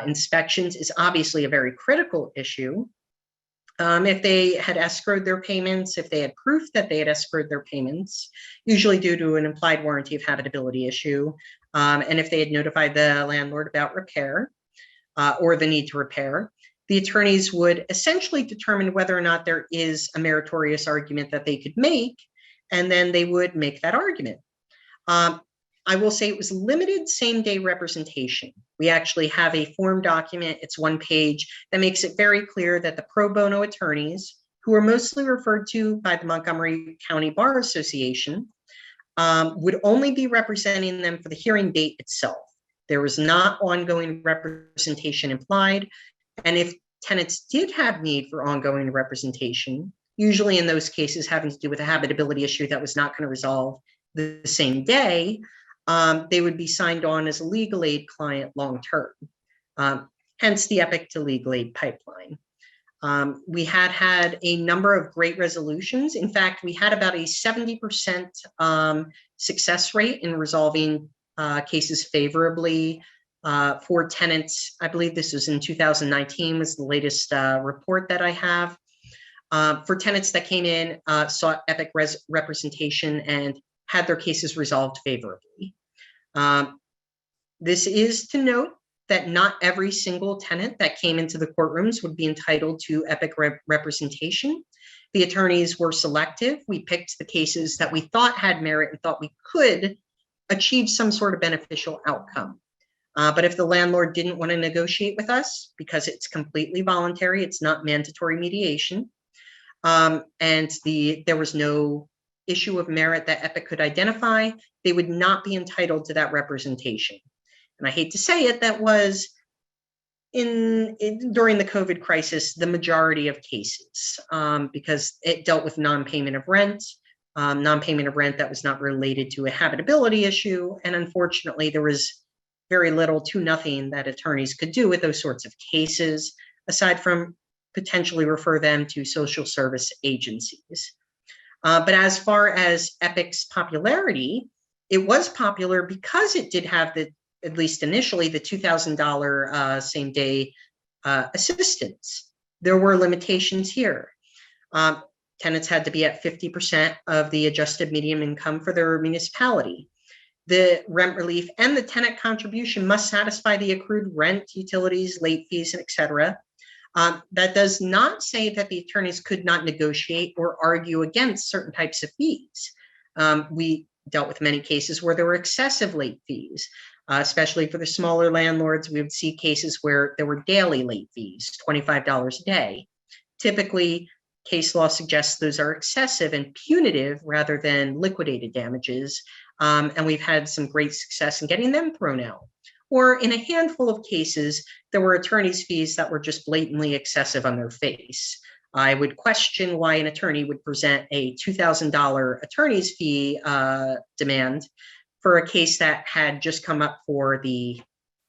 S5: inspections is obviously a very critical issue. If they had escrowed their payments, if they had proof that they had escrowed their payments, usually due to an implied warranty of habitability issue, and if they had notified the landlord about repair or the need to repair, the attorneys would essentially determine whether or not there is a meritorious argument that they could make, and then they would make that argument. I will say it was limited same-day representation. We actually have a form document, it's 1 page, that makes it very clear that the pro bono attorneys, who are mostly referred to by the Montgomery County Bar Association, would only be representing them for the hearing date itself. There was not ongoing representation implied, and if tenants did have need for ongoing representation, usually in those cases having to do with a habitability issue that was not going to resolve the same day, they would be signed on as a legal aid client long-term, hence the Epic to legal aid pipeline. We had a number of great resolutions. In fact, we had about a 70% success rate in resolving cases favorably for tenants. I believe this was in 2019 was the latest report that I have. For tenants that came in, sought Epic representation and had their cases resolved favorably. This is to note that not every single tenant that came into the courtrooms would be entitled to Epic representation. The attorneys were selective. We picked the cases that we thought had merit and thought we could achieve some sort of beneficial outcome. But if the landlord didn't want to negotiate with us, because it's completely voluntary, it's not mandatory mediation, and there was no issue of merit that Epic could identify, they would not be entitled to that representation. And I hate to say it, that was during the COVID crisis, the majority of cases, because it dealt with non-payment of rent that was not related to a habitability issue. And unfortunately, there was very little to nothing that attorneys could do with those sorts of cases, aside from potentially refer them to social service agencies. But as far as Epic's popularity, it was popular because it did have at least initially, the $2,000 same day assistance. There were limitations here. Tenants had to be at 50% of the adjusted median income for their municipality. The rent relief and the tenant contribution must satisfy the accrued rent, utilities, late fees, et cetera. That does not say that the attorneys could not negotiate or argue against certain types of fees. We dealt with many cases where there were excessive late fees, especially for the smaller landlords. We would see cases where there were daily late fees, $25 a day. Typically, case law suggests those are excessive and punitive rather than liquidated damages. And we've had some great success in getting them thrown out. Or in a handful of cases, there were attorney's fees that were just blatantly excessive on their face. I would question why an attorney would present a $2,000 attorney's fee demand for a case that had just come up for the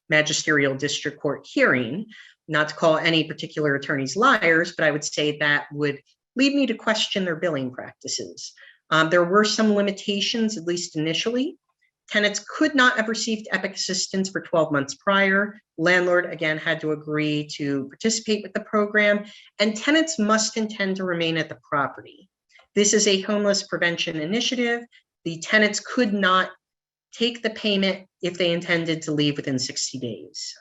S5: magisterial district court hearing. Not to call any particular attorneys liars, but I would say that would lead me to question their billing practices. There were some limitations, at least initially. Tenants could not have received Epic assistance for 12 months prior. Landlord, again, had to agree to participate with the program, and tenants must intend to remain at the property. This is a homeless prevention initiative. The tenants could not take the payment if they intended to leave within 60 days.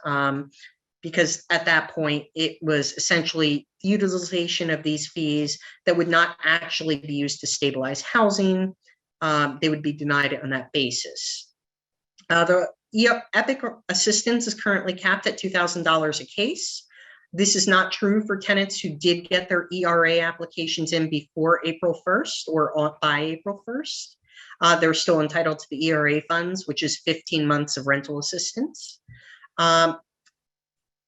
S5: Because at that point, it was essentially the utilization of these fees that would not actually be used to stabilize housing. They would be denied on that basis. The Epic assistance is currently capped at $2,000 a case. This is not true for tenants who did get their ERA applications in before April 1st or by April 1st. They're still entitled to the ERA funds, which is 15 months of rental assistance.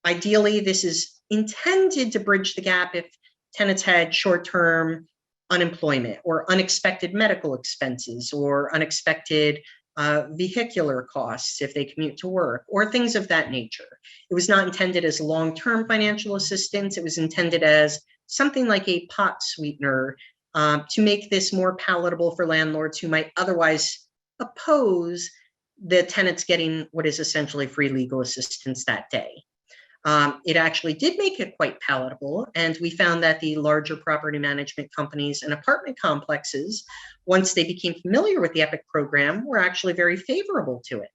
S5: Ideally, this is intended to bridge the gap if tenants had short-term unemployment or unexpected medical expenses or unexpected vehicular costs if they commute to work or things of that nature. It was not intended as long-term financial assistance. It was intended as something like a pot sweetener to make this more palatable for landlords who might otherwise oppose the tenants getting what is essentially free legal assistance that day. It actually did make it quite palatable, and we found that the larger property management companies and apartment complexes, once they became familiar with the Epic program, were actually very favorable to it,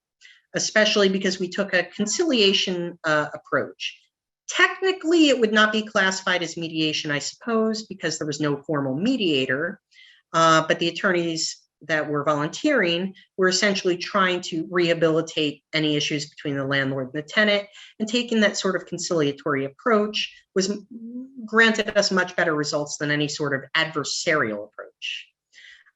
S5: especially because we took a conciliation approach. Technically, it would not be classified as mediation, I suppose, because there was no formal mediator, but the attorneys that were volunteering were essentially trying to rehabilitate any issues between the landlord and the tenant, and taking that sort of conciliatory approach was granted us much better results than any sort of adversarial approach.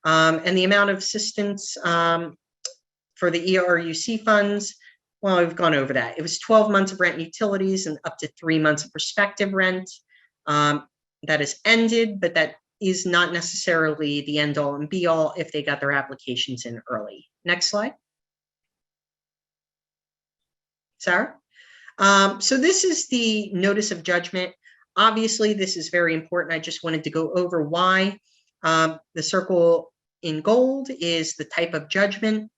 S5: And the amount of assistance for the ERUC funds, well, we've gone over that. It was 12 months of rent and utilities and up to 3 months of prospective rent. That is ended, but that is not necessarily the end all and be all if they got their applications in early. Next slide. Sarah? So this is the notice of judgment. Obviously, this is very important. I just wanted to go over why. The circle in gold is the type of judgment.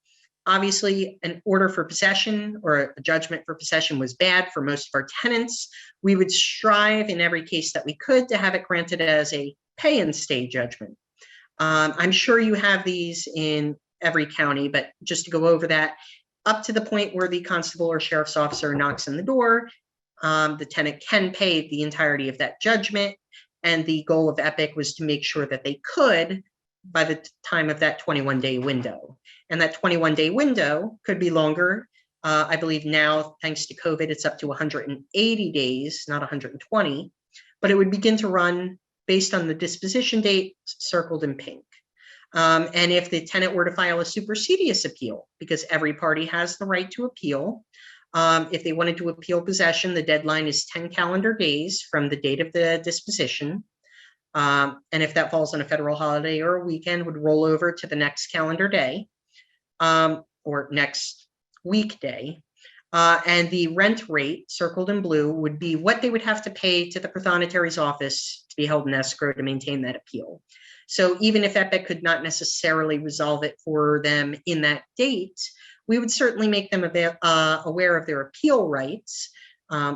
S5: Obviously, an order for possession or a judgment for possession was bad for most of our tenants. We would strive in every case that we could to have it granted as a pay and stay judgment. I'm sure you have these in every county, but just to go over that, up to the point where the constable or sheriff's officer knocks on the door, the tenant can pay the entirety of that judgment. And the goal of EPIC was to make sure that they could by the time of that 21-day window. And that 21-day window could be longer. I believe now, thanks to COVID, it's up to 180 days, not 120, but it would begin to run based on the disposition date circled in pink. And if the tenant were to file a supersedious appeal, because every party has the right to appeal, if they wanted to appeal possession, the deadline is 10 calendar days from the date of the disposition. And if that falls on a federal holiday or a weekend, would roll over to the next calendar day or next weekday. And the rent rate, circled in blue, would be what they would have to pay to the prothonotary office to be held in escrow to maintain that appeal. So even if EPIC could not necessarily resolve it for them in that date, we would certainly make them aware of their appeal rights,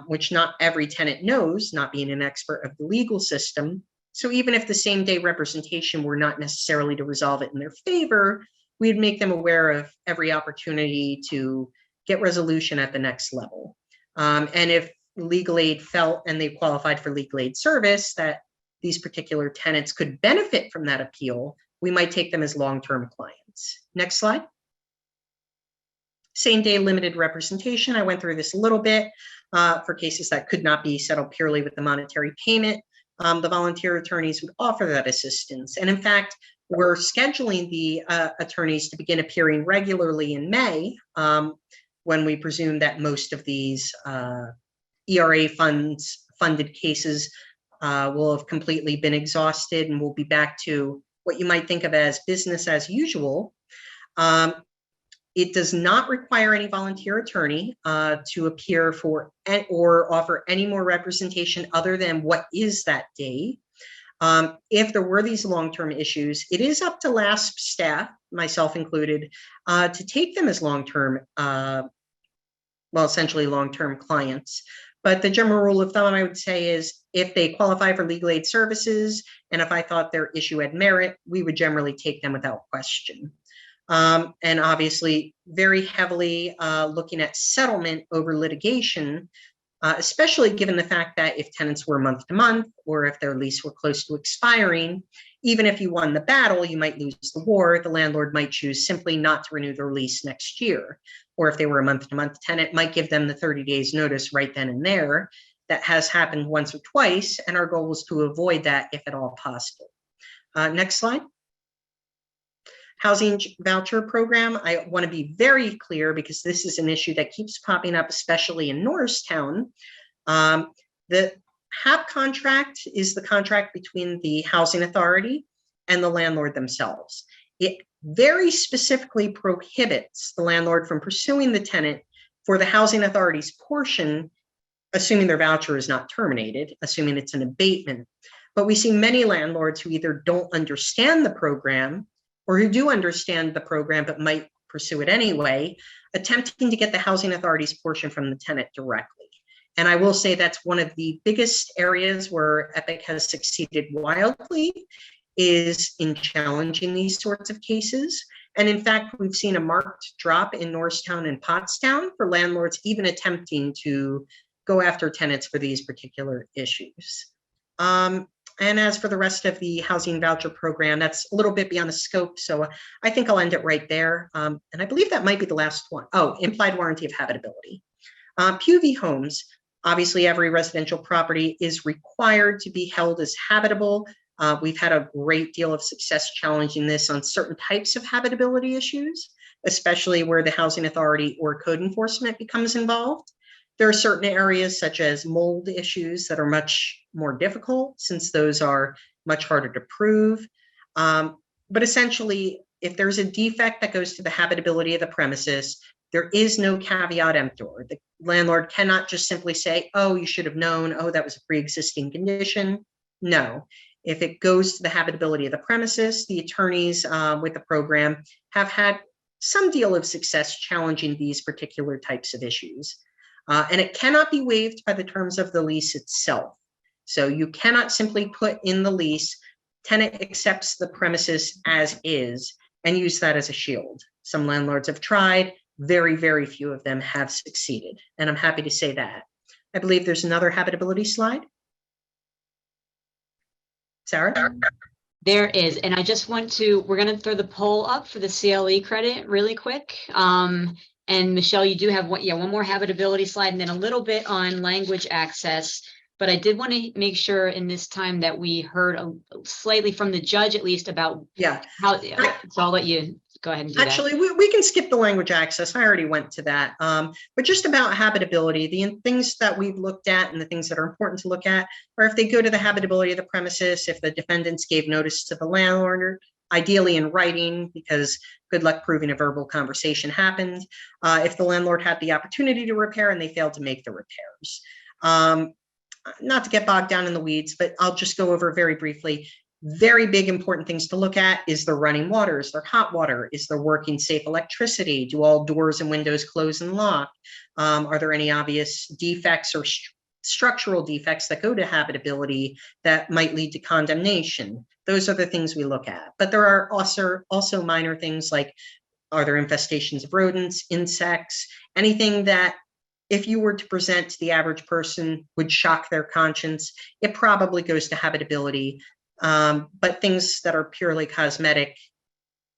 S5: which not every tenant knows, not being an expert of the legal system. So even if the same day representation were not necessarily to resolve it in their favor, we'd make them aware of every opportunity to get resolution at the next level. And if legal aid felt and they qualified for legal aid service that these particular tenants could benefit from that appeal, we might take them as long-term clients. Next slide. Same day limited representation. I went through this a little bit for cases that could not be settled purely with the monetary payment. The volunteer attorneys would offer that assistance. And in fact, we're scheduling the attorneys to begin appearing regularly in May, when we presume that most of these ERA funded cases will have completely been exhausted and we'll be back to what you might think of as business as usual. It does not require any volunteer attorney to appear for or offer any more representation other than what is that day. If there were these long-term issues, it is up to LASP staff, myself included, to take them as long-term, essentially long-term clients. But the general rule of thumb I would say is if they qualify for legal aid services, and if I thought their issue had merit, we would generally take them without question. And obviously very heavily looking at settlement over litigation, especially given the fact that if tenants were month to month or if their lease were close to expiring, even if you won the battle, you might lose the war. The landlord might choose simply not to renew their lease next year. Or if they were a month to month tenant, might give them the 30 days notice right then and there. That has happened once or twice, and our goal is to avoid that if at all possible. Next slide. Housing voucher program. I want to be very clear because this is an issue that keeps popping up, especially in Norristown. The HAP contract is the contract between the housing authority and the landlord themselves. It very specifically prohibits the landlord from pursuing the tenant for the housing authority's portion, assuming their voucher is not terminated, assuming it's an abatement. But we see many landlords who either don't understand the program or who do understand the program but might pursue it anyway, attempting to get the housing authority's portion from the tenant directly. And I will say that's one of the biggest areas where EPIC has succeeded wildly is in challenging these sorts of cases. And in fact, we've seen a marked drop in Norristown and Pottstown for landlords even attempting to go after tenants for these particular issues. And as for the rest of the housing voucher program, that's a little bit beyond the scope. So I think I'll end it right there. And I believe that might be the last one. Oh, implied warranty of habitability. PUV homes, obviously every residential property is required to be held as habitable. We've had a great deal of success challenging this on certain types of habitability issues, especially where the housing authority or code enforcement becomes involved. There are certain areas such as mold issues that are much more difficult since those are much harder to prove. But essentially, if there's a defect that goes to the habitability of the premises, There is no caveat emptor. The landlord cannot just simply say, oh, you should have known, oh, that was a pre-existing condition. No. If it goes to the habitability of the premises, the attorneys with the program have had some deal of success challenging these particular types of issues. And it cannot be waived by the terms of the lease itself. So you cannot simply put in the lease, tenant accepts the premises as is, and use that as a shield. Some landlords have tried, very, very few of them have succeeded. And I'm happy to say that. I believe there's another habitability slide. Sarah?
S3: There is, and I just want to, we're going to throw the poll up for the CLE credit really quick. And Michelle, you do have one more habitability slide and then a little bit on language access. But I did want to make sure in this time that we heard slightly from the judge, at least about how, so I'll let you go ahead and do
S5: Actually, we can skip the language access. I already went to that. But just about habitability, the things that we've looked at and the things that are important to look at are if they go to the habitability of the premises, if the defendants gave notice to the landlord, ideally in writing, because good luck proving a verbal conversation happened, if the landlord had the opportunity to repair and they failed to make the repairs. Not to get bogged down in the weeds, but I'll just go over very briefly. Very big important things to look at is there running water, is there hot water, is there working safe electricity, do all doors and windows close and lock, are there any obvious defects or structural defects that go to habitability that might lead to condemnation. Those are the things we look at. But there are also minor things like, are there infestations of rodents, insects, anything that if you were to present to the average person would shock their conscience. It probably goes to habitability. But things that are purely cosmetic,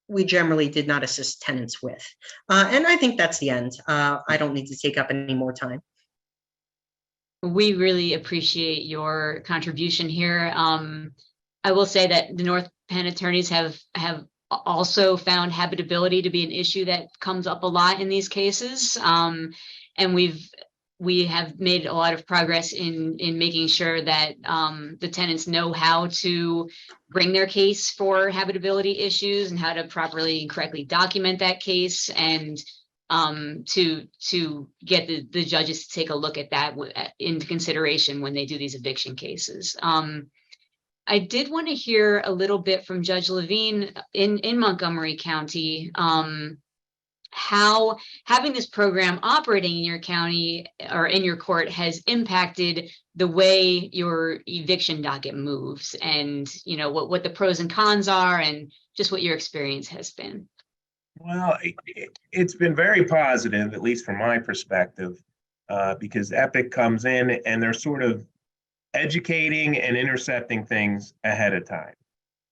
S5: we generally did not assist tenants with. And I think that's the end. I don't need to take up any more time.
S3: We really appreciate your contribution here. I will say that the North Penn attorneys have also found habitability to be an issue that comes up a lot in these cases. And we have made a lot of progress in making sure that the tenants know how to bring their case for habitability issues and how to properly and correctly document that case, and to get the judges to take a look at that into consideration when they do these eviction cases. I did want to hear a little bit from Judge Levine in Montgomery County, how having this program operating in your county or in your court has impacted the way your eviction docket moves, and what the pros and cons are, and just what your experience has been.
S6: Well, it's been very positive, at least from my perspective, because Epic comes in and they're sort of educating and intercepting things ahead of time.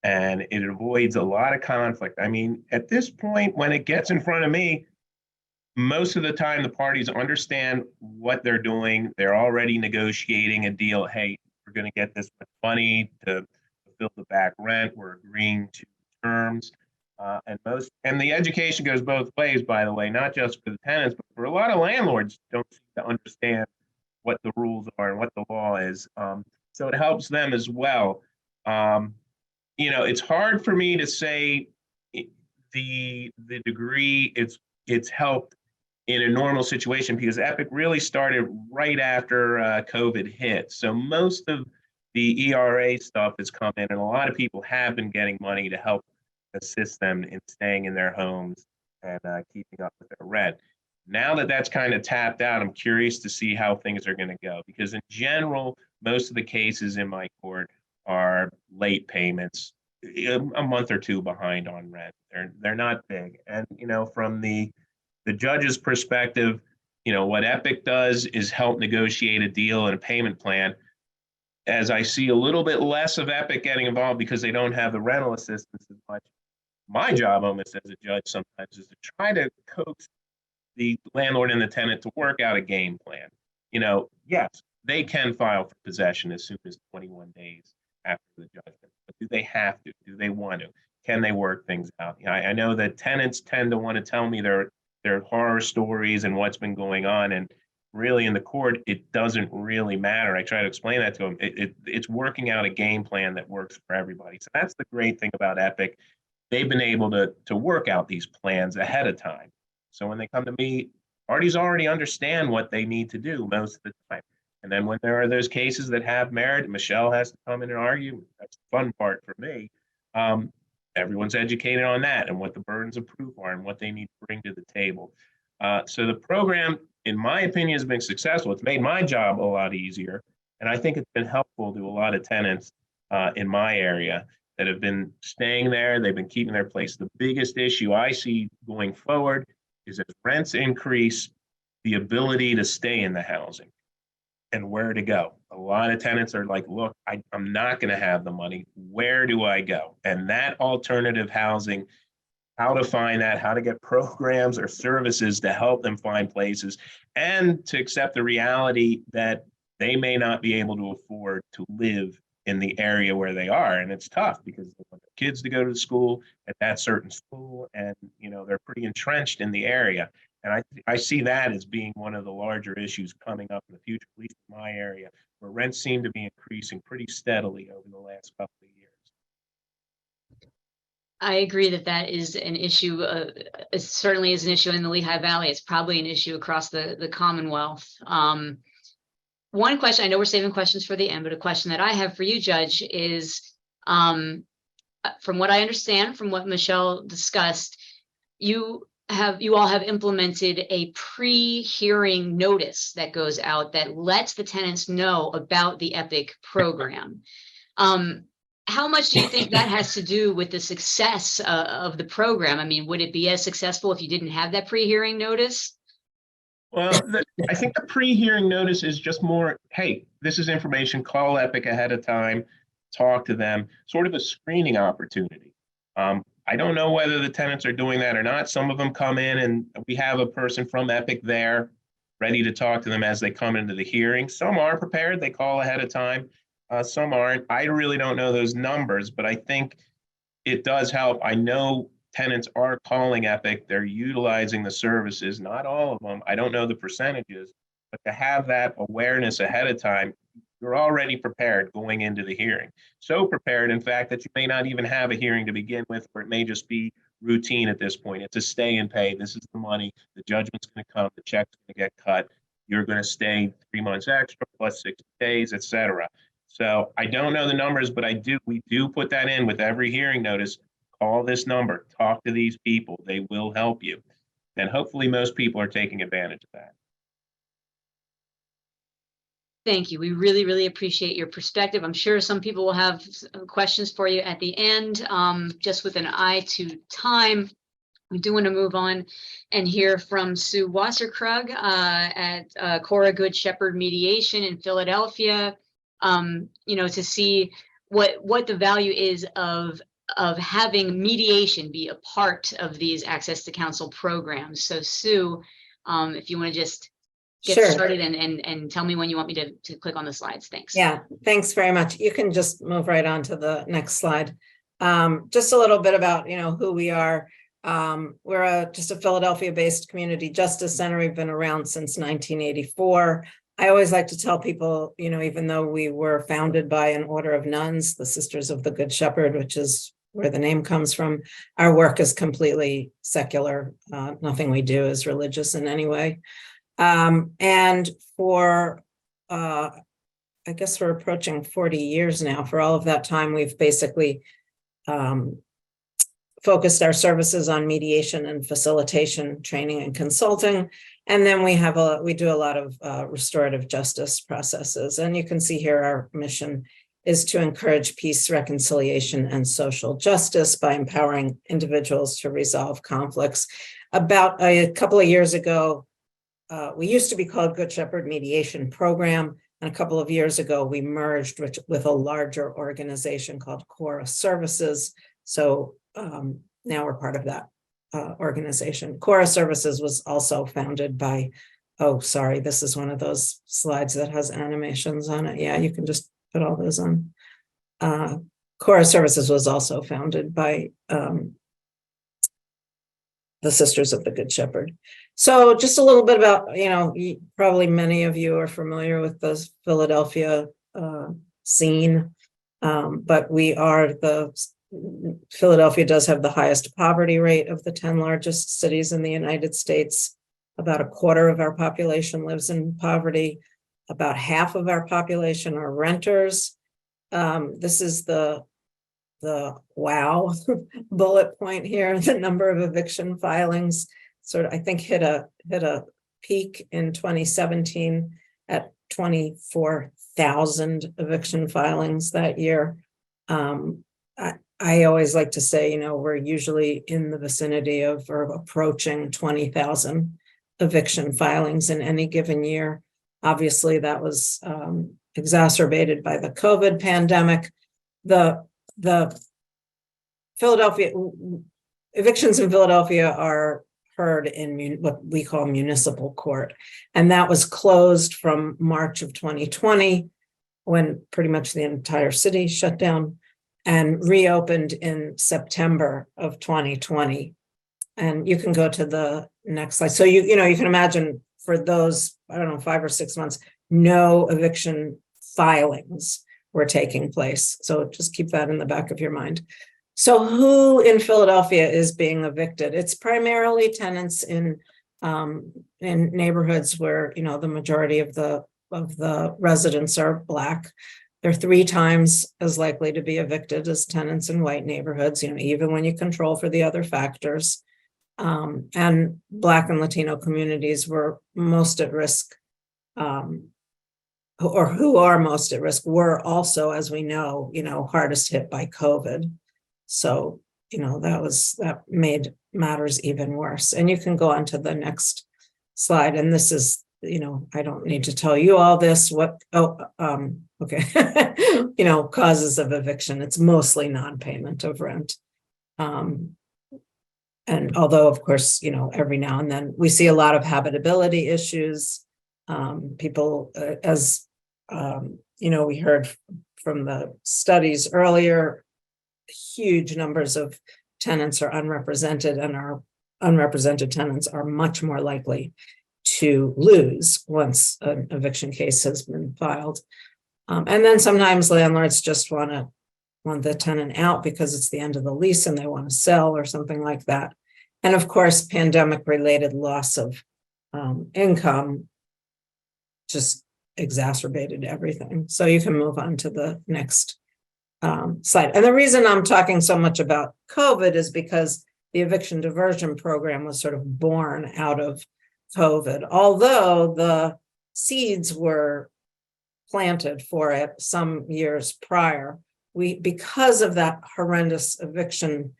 S6: And it avoids a lot of conflict. I mean, at this point, when it gets in front of me, most of the time the parties understand what they're doing. They're already negotiating a deal. Hey, we're going to get this much money to fill the back rent. We're agreeing to terms. And the education goes both ways, by the way, not just for the tenants, but for a lot of landlords don't seem to understand what the rules are and what the law is. So it helps them as well. It's hard for me to say the degree it's helped in a normal situation, because Epic really started right after COVID hit. So most of the ERA stuff has come in, and a lot of people have been getting money to help assist them in staying in their homes and keeping up with their rent. Now that that's kind of tapped out, I'm curious to see how things are going to go, because in general, most of the cases in my court are late payments, a month or two behind on rent. They're not big. And, from the judge's perspective, what Epic does is help negotiate a deal and a payment plan. As I see a little bit less of Epic getting involved because they don't have the rental assistance as much, my job almost as a judge sometimes is to try to coax the landlord and the tenant to work out a game plan. Yes, they can file for possession as soon as 21 days after the judgment, but do they have to? Do they want to? Can they work things out? I know that tenants tend to want to tell me their horror stories and what's been going on, and really in the court, it doesn't really matter. I try to explain that to them. It's working out a game plan that works for everybody. So that's the great thing about Epic. They've been able to work out these plans ahead of time. So when they come to me, parties already understand what they need to do most of the time. And then when there are those cases that have merit, Michelle has to come in and argue. That's the fun part for me. Everyone's educated on that and what the burdens of proof are and what they need to bring to the table. So the program, in my opinion, has been successful. It's made my job a lot easier. And I think it's been helpful to a lot of tenants in my area that have been staying there. They've been keeping their place. The biggest issue I see going forward is as rents increase, the ability to stay in the housing and where to go. A lot of tenants are like, look, I'm not going to have the money. Where do I go? And that alternative housing, how to find that, how to get programs or services to help them find places, and to accept the reality that they may not be able to afford to live in the area where they are. And it's tough because they want their kids to go to school at that certain school, and they're pretty entrenched in the area. And I see that as being one of the larger issues coming up in the future, at least in my area, where rents seem to be increasing pretty steadily over the last couple of years.
S3: I agree that that is an issue. It certainly is an issue in the Lehigh Valley. It's probably an issue across the Commonwealth. One question, I know we're saving questions for the end, but a question that I have for you, Judge, is from what I understand, from what Michelle discussed, you all have implemented a pre-hearing notice that goes out that lets the tenants know about the EPIC program. How much do you think that has to do with the success of the program? I mean, would it be as successful if you didn't have that pre-hearing notice?
S6: Well, I think the pre-hearing notice is just more, hey, this is information, call EPIC ahead of time, talk to them, sort of a screening opportunity. I don't know whether the tenants are doing that or not. Some of them come in and we have a person from EPIC there ready to talk to them as they come into the hearing. Some are prepared, they call ahead of time. Some aren't. I really don't know those numbers, but I think it does help. I know tenants are calling EPIC. They're utilizing the services, not all of them. I don't know the percentages, but to have that awareness ahead of time, you're already prepared going into the hearing. So prepared, in fact, that you may not even have a hearing to begin with, or it may just be routine at this point. It's a stay and pay. This is the money. The judgment's going to come. The check's going to get cut. You're going to stay 3 months extra plus 60 days, et cetera. So I don't know the numbers, but we do put that in with every hearing notice. Call this number, talk to these people. They will help you. And hopefully most people are taking advantage of that.
S3: Thank you. We really, really appreciate your perspective. I'm sure some people will have questions for you at the end. Just with an eye to time, we do want to move on and hear from Sue Wasserkrug at Cora Good Shepherd Mediation in Philadelphia. To see what the value is of having mediation be a part of these access to counsel programs. So Sue, if you want to just get
S7: Sure.
S3: started and tell me when you want me to click on the slides. Thanks.
S7: Yeah, thanks very much. You can just move right on to the next slide. Just a little bit about, who we are. We're just a Philadelphia-based community justice center. We've been around since 1984. I always like to tell people, even though we were founded by an order of nuns, the Sisters of the Good Shepherd, which is where the name comes from, our work is completely secular. Nothing we do is religious in any way. And for, I guess we're approaching 40 years now. For all of that time, we've basically focused our services on mediation and facilitation, training and consulting. And then we do a lot of restorative justice processes. And you can see here our mission is to encourage peace, reconciliation, and social justice by empowering individuals to resolve conflicts. About a couple of years ago, we used to be called Good Shepherd Mediation Program. And a couple of years ago, we merged with a larger organization called Cora Services. So now we're part of that organization. Cora Services was also founded by, this is one of those slides that has animations on it. Yeah, you can just put all those on. Cora Services was also founded by the Sisters of the Good Shepherd. So just a little bit about, probably many of you are familiar with the Philadelphia scene, but we are the Philadelphia does have the highest poverty rate of the 10 largest cities in the United States. About a quarter of our population lives in poverty. About half of our population are renters. This is the wow bullet point here. The number of eviction filings sort of, I think, hit a peak in 2017 at 24,000 eviction filings that year. I always like to say, we're usually in the vicinity of or approaching 20,000 eviction filings in any given year. Obviously, that was exacerbated by the COVID pandemic. The Philadelphia evictions in Philadelphia are heard in what we call municipal court, and that was closed from March of 2020, when pretty much the entire city shut down, and reopened in September of 2020. And you can go to the next slide. So you can imagine for those, 5 or 6 months, no eviction filings were taking place. So just keep that in the back of your mind. So who in Philadelphia is being evicted? It's primarily tenants in neighborhoods where the majority of the residents are Black. They're 3 times as likely to be evicted as tenants in white neighborhoods, even when you control for the other factors. And Black and Latino communities were most at risk, or who are most at risk, were also, as we know, hardest hit by COVID. So, that made matters even worse. And you can go on to the next slide. And this is, I don't need to tell you all this. Okay. Causes of eviction. It's mostly non-payment of rent. And although, of course, every now and then we see a lot of habitability issues, people, as we heard from the studies earlier, huge numbers of tenants are unrepresented, and our unrepresented tenants are much more likely to lose once an eviction case has been filed. And then sometimes landlords just want the tenant out because it's the end of the lease and they want to sell or something like that. And of course, pandemic-related loss of income just exacerbated everything. So you can move on to the next slide. And the reason I'm talking so much about COVID is because the eviction diversion program was sort of born out of COVID, although the seeds were planted for it some years prior. Because of that horrendous eviction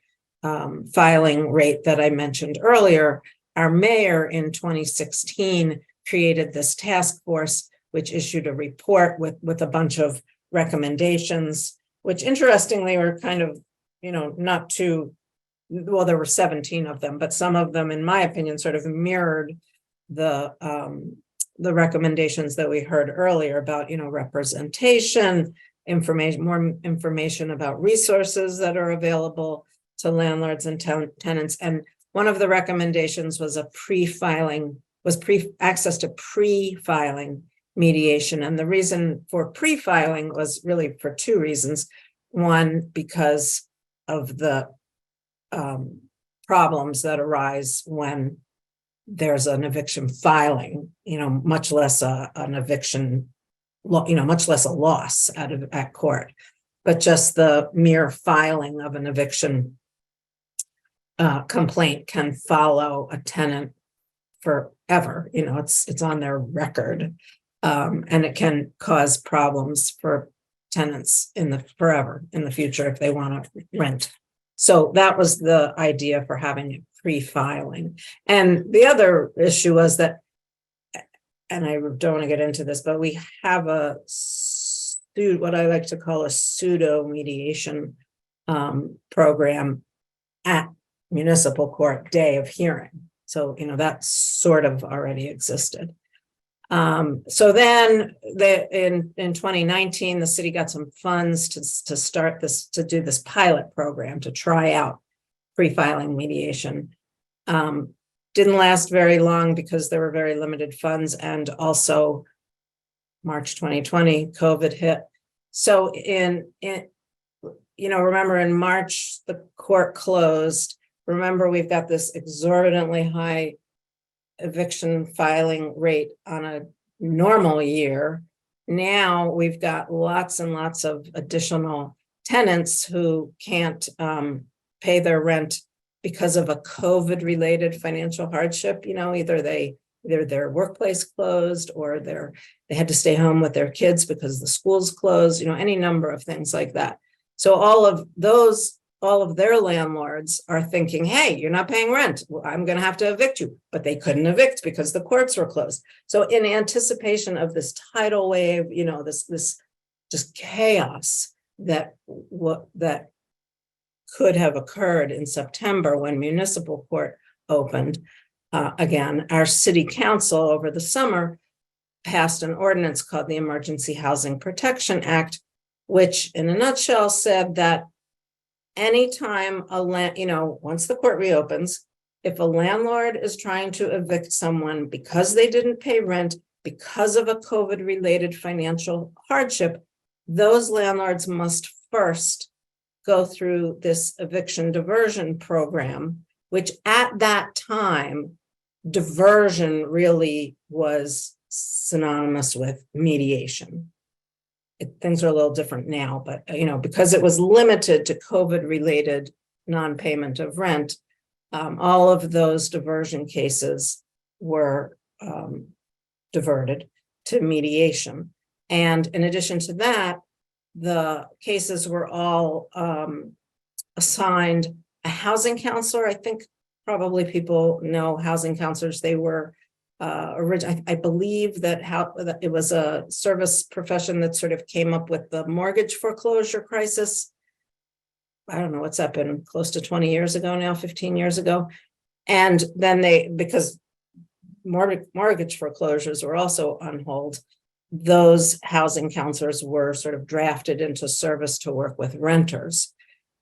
S7: filing rate that I mentioned earlier, our mayor in 2016 created this task force, which issued a report with a bunch of recommendations, which interestingly were kind of, not too, well, there were 17 of them, but some of them, in my opinion, sort of mirrored the recommendations that we heard earlier about, representation, more information about resources that are available to landlords and tenants. And one of the recommendations was access to pre-filing mediation. And the reason for pre-filing was really for 2 reasons. One, because of the problems that arise when there's an eviction filing, much less an eviction, much less a loss at court, but just the mere filing of an eviction complaint can follow a tenant forever. It's on their record, and it can cause problems for tenants forever in the future if they want to rent. So that was the idea for having it pre-filing. And the other issue was that, and I don't want to get into this, but we have what I like to call a pseudo mediation program at municipal court day of hearing. So, that sort of already existed. So then in 2019, the city got some funds to do this pilot program to try out pre-filing mediation. Didn't last very long because there were very limited funds, and also March 2020, COVID hit. So remember in March, the court closed. Remember, we've got this exorbitantly high eviction filing rate on a normal year. Now we've got lots and lots of additional tenants who can't pay their rent because of a COVID-related financial hardship. Either their workplace closed, or they had to stay home with their kids because the schools closed, any number of things like that. So all of their landlords are thinking, hey, you're not paying rent. Well, I'm going to have to evict you. But they couldn't evict because the courts were closed. So in anticipation of this tidal wave, this just chaos that could have occurred in September when municipal court opened, again, our city council over the summer passed an ordinance called the Emergency Housing Protection Act, which in a nutshell said that anytime once the court reopens, if a landlord is trying to evict someone because they didn't pay rent because of a COVID-related financial hardship, those landlords must first go through this eviction diversion program, which at that time, diversion really was synonymous with mediation. Things are a little different now, but because it was limited to COVID-related non-payment of rent, all of those diversion cases were diverted to mediation. And in addition to that, the cases were all assigned a housing counselor. I think probably people know housing counselors. They were I believe that it was a service profession that sort of came up with the mortgage foreclosure crisis. I don't know, what's that been, close to 20 years ago now, 15 years ago. And then because mortgage foreclosures were also on hold, those housing counselors were sort of drafted into service to work with renters.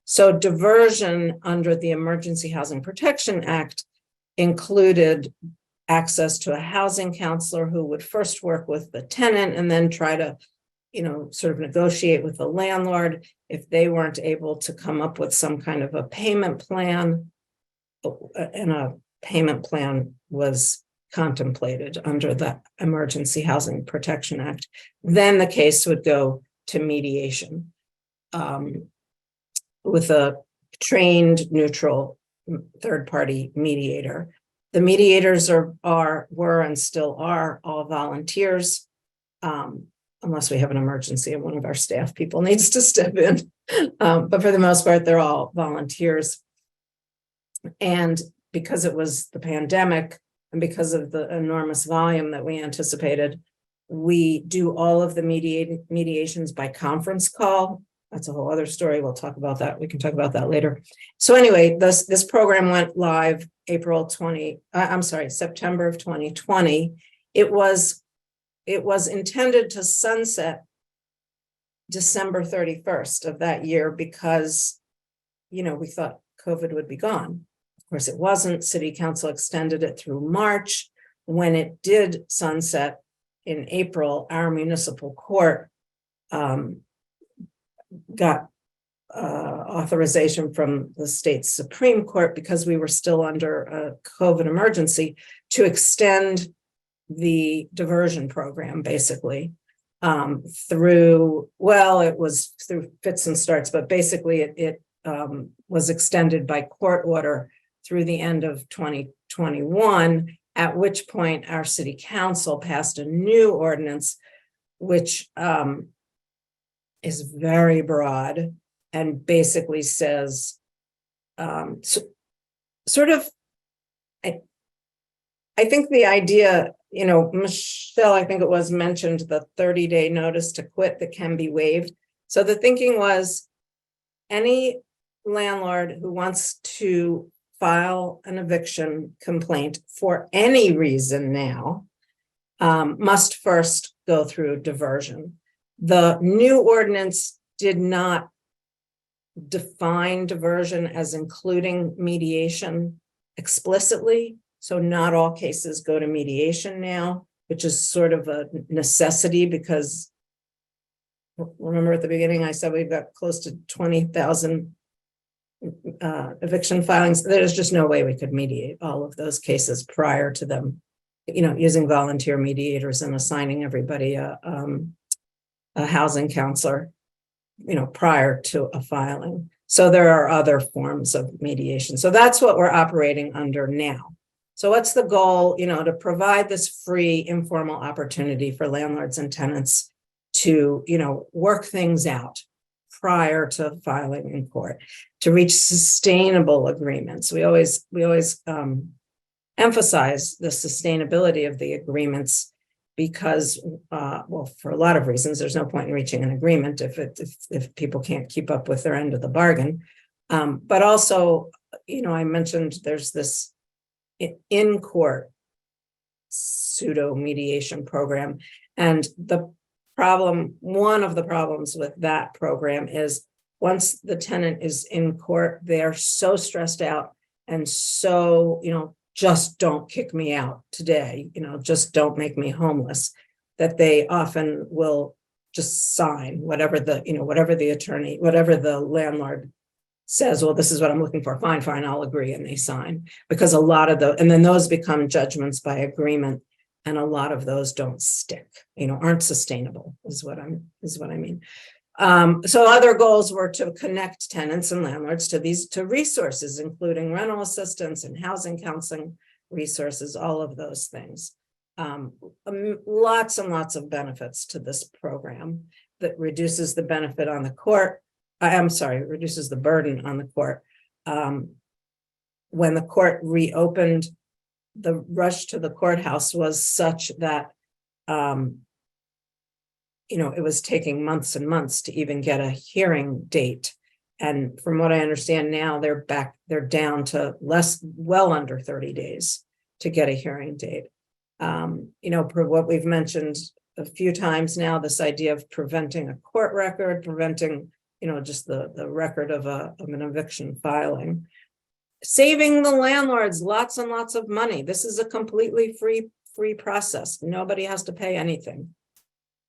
S7: So diversion under the Emergency Housing Protection Act included access to a housing counselor who would first work with the tenant and then try to, sort of negotiate with the landlord if they weren't able to come up with some kind of a payment plan. And a payment plan was contemplated under the Emergency Housing Protection Act. Then the case would go to mediation with a trained, neutral, third-party mediator. The mediators were and still are all volunteers, unless we have an emergency and one of our staff people needs to step in. But for the most part, they're all volunteers. And because it was the pandemic and because of the enormous volume that we anticipated, we do all of the mediations by conference call. That's a whole other story. We'll talk about that. We can talk about that later. So anyway, this program went live September of 2020. It was intended to sunset December 31st of that year because, we thought COVID would be gone. Of course, it wasn't. City Council extended it through March. When it did sunset in April, our municipal court got authorization from the state Supreme Court, because we were still under a COVID emergency, to extend the diversion program basically through fits and starts, but basically it was extended by court order through the end of 2021, at which point our city council passed a new ordinance, which is very broad and basically says, I think the idea, Michelle, I think it was mentioned the 30-day notice to quit that can be waived. So the thinking was any landlord who wants to file an eviction complaint for any reason now must first go through diversion. The new ordinance did not define diversion as including mediation explicitly. So not all cases go to mediation now, which is sort of a necessity because remember at the beginning, I said we've got close to 20,000 eviction filings. There's just no way we could mediate all of those cases prior to them, using volunteer mediators and assigning everybody a housing counselor, prior to a filing. So there are other forms of mediation. So that's what we're operating under now. So what's the goal? To provide this free, informal opportunity for landlords and tenants to, work things out prior to filing in court, to reach sustainable agreements. We always emphasize the sustainability of the agreements because, for a lot of reasons, there's no point in reaching an agreement if people can't keep up with their end of the bargain. But also, I mentioned there's this in-court pseudo mediation program, and one of the problems with that program is once the tenant is in court, they're so stressed out and so, just don't kick me out today, just don't make me homeless, that they often will just sign whatever the attorney, whatever the landlord says, well, this is what I'm looking for. Fine, I'll agree. And they sign, because a lot of and then those become judgments by agreement. And a lot of those don't stick, aren't sustainable is what I mean. So other goals were to connect tenants and landlords to resources, including rental assistance and housing counseling resources, all of those things. Lots and lots of benefits to this program that reduces the benefit on the court. Reduces the burden on the court. When the court reopened, the rush to the courthouse was such that, it was taking months and months to even get a hearing date. And from what I understand now, they're down to well under 30 days to get a hearing date. For what we've mentioned a few times now, this idea of preventing a court record, preventing just the record of an eviction filing, saving the landlords lots and lots of money. This is a completely free process. Nobody has to pay anything.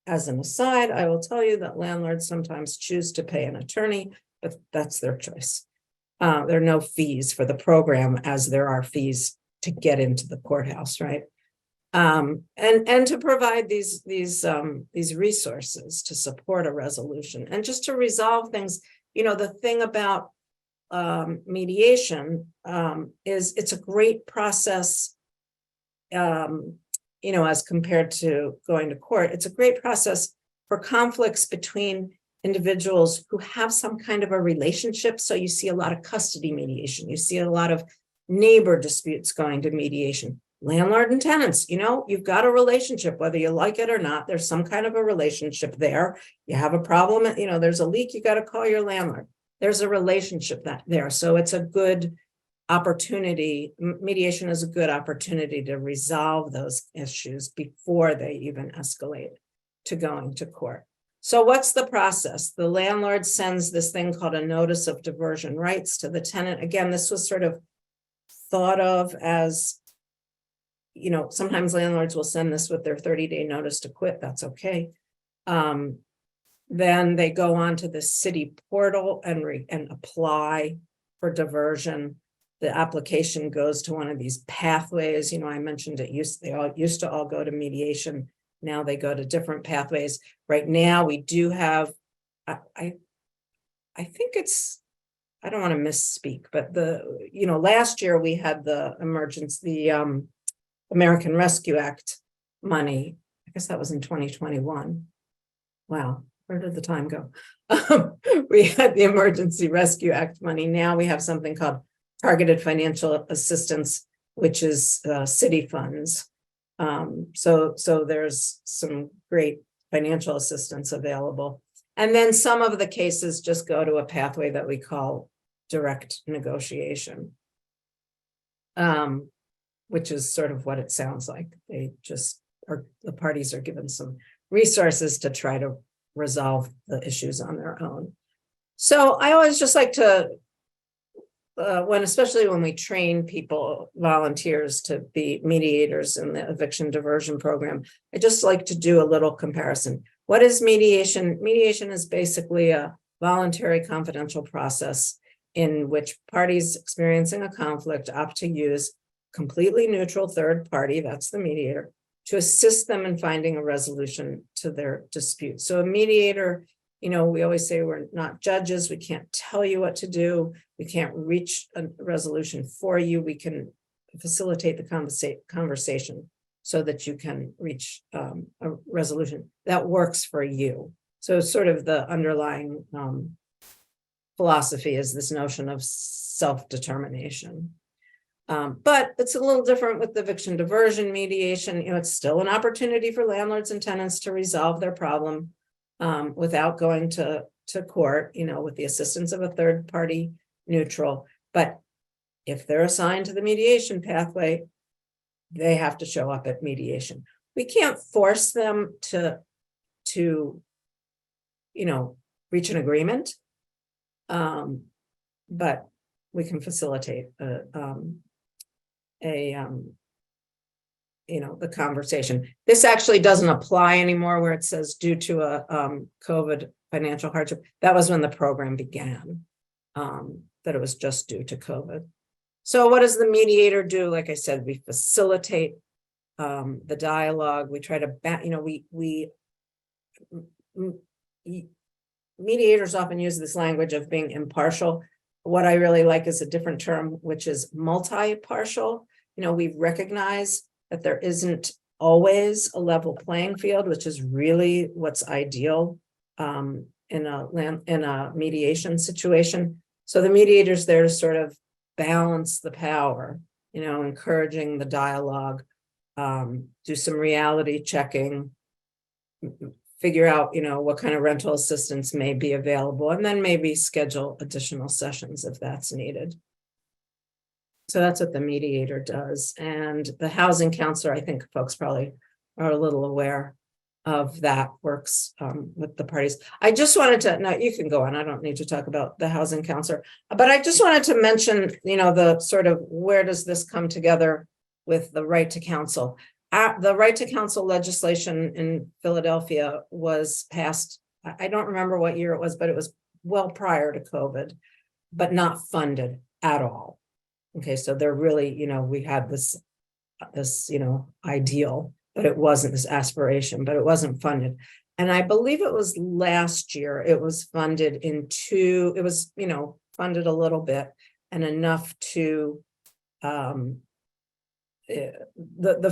S7: As an aside, I will tell you that landlords sometimes choose to pay an attorney, but that's their choice. There are no fees for the program as there are fees to get into the courthouse, right? And to provide these resources to support a resolution and just to resolve things. The thing about mediation is it's a great process, as compared to going to court. It's a great process for conflicts between individuals who have some kind of a relationship. So you see a lot of custody mediation. You see a lot of neighbor disputes going to mediation. Landlord and tenants, you've got a relationship, whether you like it or not. There's some kind of a relationship there. You have a problem, there's a leak, you got to call your landlord. There's a relationship there. So it's a good opportunity. Mediation is a good opportunity to resolve those issues before they even escalate to going to court. So what's the process? The landlord sends this thing called a notice of diversion rights to the tenant. Again, this was sort of thought of as, sometimes landlords will send this with their 30-day notice to quit. That's okay. Then they go on to the city portal and apply for diversion. The application goes to one of these pathways. I mentioned they all used to all go to mediation. Now they go to different pathways. Right now we do have, I think it's, I don't want to misspeak, but last year we had the American Rescue Act money. I guess that was in 2021. Wow, where did the time go? We had the Emergency Rescue Act money. Now we have something called Targeted Financial Assistance, which is city funds. So there's some great financial assistance available. And then some of the cases just go to a pathway that we call direct negotiation, which is sort of what it sounds like. They just the parties are given some resources to try to resolve the issues on their own. So I always just like to, especially when we train people, volunteers to be mediators in the eviction diversion program, I just like to do a little comparison. What is mediation? Mediation is basically a voluntary confidential process in which parties experiencing a conflict opt to use completely neutral third party, that's the mediator, to assist them in finding a resolution to their dispute. So a mediator, we always say we're not judges. We can't tell you what to do. We can't reach a resolution for you. We can facilitate the conversation so that you can reach a resolution that works for you. So sort of the underlying philosophy is this notion of self-determination. But it's a little different with eviction diversion mediation. It's still an opportunity for landlords and tenants to resolve their problem without going to court, with the assistance of a third party neutral. But if they're assigned to the mediation pathway, they have to show up at mediation. We can't force them to reach an agreement, but we can facilitate the conversation. This actually doesn't apply anymore where it says due to a COVID financial hardship. That was when the program began, that it was just due to COVID. So what does the mediator do? Like I said, we facilitate the dialogue. We try to, mediators often use this language of being impartial. What I really like is a different term, which is multi-partial. We recognize that there isn't always a level playing field, which is really what's ideal in a mediation situation. So the mediator's there to sort of balance the power, encouraging the dialogue, do some reality checking, figure out, what kind of rental assistance may be available, and then maybe schedule additional sessions if that's needed. So that's what the mediator does. And the housing counselor, I think folks probably are a little aware of that, works with the parties. I just wanted to, no, you can go on. I don't need to talk about the housing counselor, but I just wanted to mention, the sort of where does this come together with the right to counsel. The right to counsel legislation in Philadelphia was passed, I don't remember what year it was, but it was well prior to COVID, but not funded at all. Okay, so they're really, we had this ideal, but it wasn't, this aspiration, but it wasn't funded. And I believe it was last year, it was funded it was, funded a little bit and enough to, the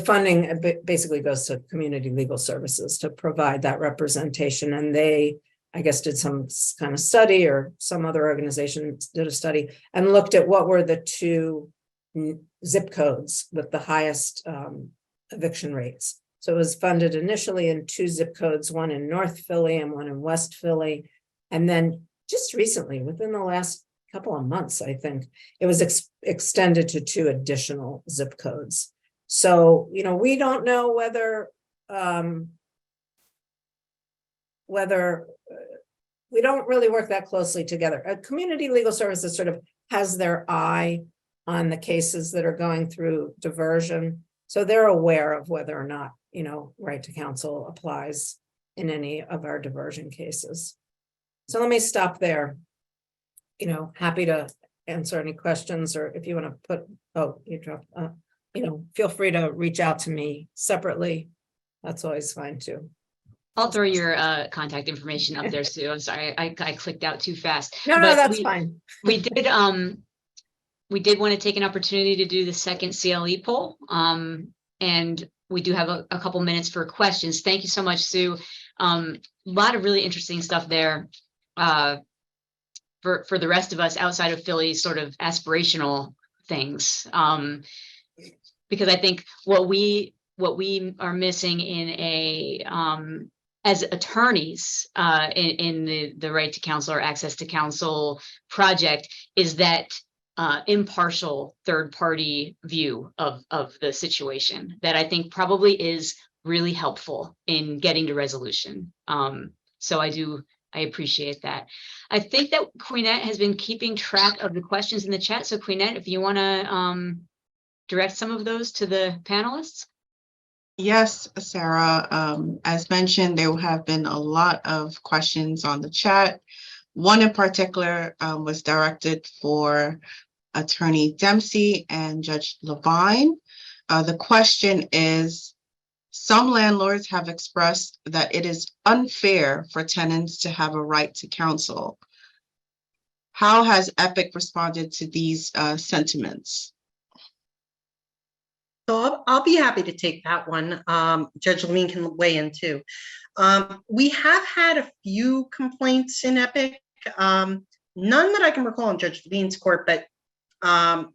S7: funding basically goes to community legal services to provide that representation. And they, I guess, did some kind of study, or some other organization did a study and looked at what were the two zip codes with the highest eviction rates. So it was funded initially in two zip codes, one in North Philly and one in West Philly. And then just recently, within the last couple of months, I think, it was extended to two additional zip codes. So, we don't know whether we don't really work that closely together. Community legal services sort of has their eye on the cases that are going through diversion. So they're aware of whether or not, right to counsel applies in any of our diversion cases. So let me stop there. Happy to answer any questions, or if you want to put, you dropped, feel free to reach out to me separately. That's always fine too.
S3: I'll throw your contact information up there, Sue. I'm sorry, I clicked out too fast.
S7: No,
S3: But
S7: that's fine.
S3: We did want to take an opportunity to do the second CLE poll. And we do have a couple minutes for questions. Thank you so much, Sue. A lot of really interesting stuff there for the rest of us outside of Philly's sort of aspirational things. Because I think what we are missing in as attorneys in the right to counsel or access to counsel project is that impartial third party view of the situation that I think probably is really helpful in getting to resolution. So I appreciate that. I think that Queenette has been keeping track of the questions in the chat. So Queenette, if you want to direct some of those to the panelists.
S8: Yes, Sarah. As mentioned, there have been a lot of questions on the chat. One in particular was directed for Attorney Dempsey and Judge Levine. The question is, some landlords have expressed that it is unfair for tenants to have a right to counsel. How has EPIC responded to these sentiments?
S5: So I'll be happy to take that one. Judge Levine can weigh in too. We have had a few complaints in EPIC, none that I can recall in Judge Levine's court, but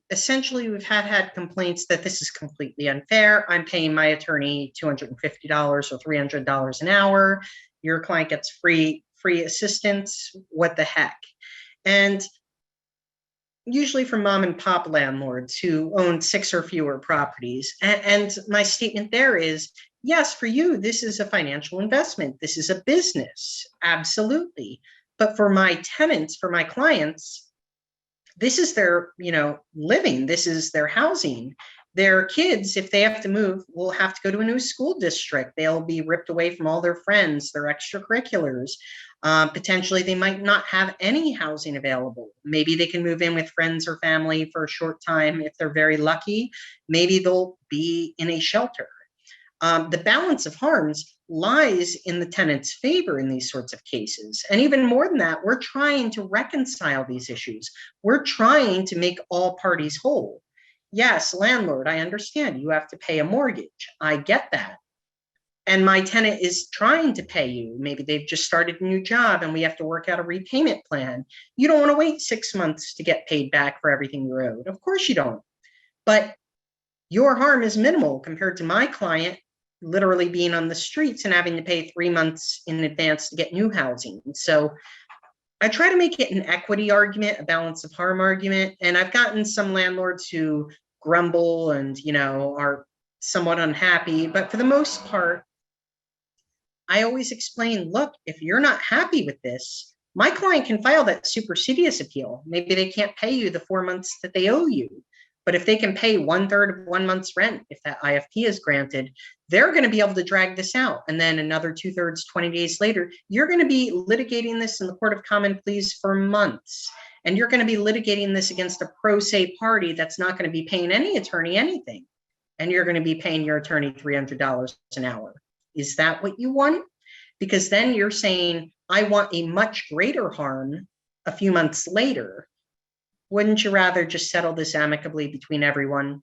S5: essentially we've had complaints that this is completely unfair. I'm paying my attorney $250 or $300 an hour. Your client gets free assistance. What the heck? And usually from mom and pop landlords who own 6 or fewer properties. And my statement there is, yes, for you, this is a financial investment. This is a business, absolutely. But for my tenants, for my clients, this is their, living. This is their housing. Their kids, if they have to move, will have to go to a new school district. They'll be ripped away from all their friends, their extracurriculars. Potentially, they might not have any housing available. Maybe they can move in with friends or family for a short time if they're very lucky. Maybe they'll be in a shelter. The balance of harms lies in the tenant's favor in these sorts of cases. And even more than that, we're trying to reconcile these issues. We're trying to make all parties whole. Yes, landlord, I understand you have to pay a mortgage. I get that. And my tenant is trying to pay you. Maybe they've just started a new job and we have to work out a repayment plan. You don't want to wait 6 months to get paid back for everything you're owed. Of course you don't. But your harm is minimal compared to my client literally being on the streets and having to pay 3 months in advance to get new housing. So I try to make it an equity argument, a balance of harm argument. And I've gotten some landlords who grumble and, are somewhat unhappy. But for the most part, I always explain, look, if you're not happy with this, my client can file that supersedious appeal. Maybe they can't pay you the 4 months that they owe you. But if they can pay 1/3 of 1 month's rent, if that IFP is granted, they're going to be able to drag this out. And then another 2/3, 20 days later, you're going to be litigating this in the Court of Common Pleas for months. And you're going to be litigating this against a pro se party that's not going to be paying any attorney anything. And you're going to be paying your attorney $300 an hour. Is that what you want? Because then you're saying, I want a much greater harm a few months later. Wouldn't you rather just settle this amicably between everyone?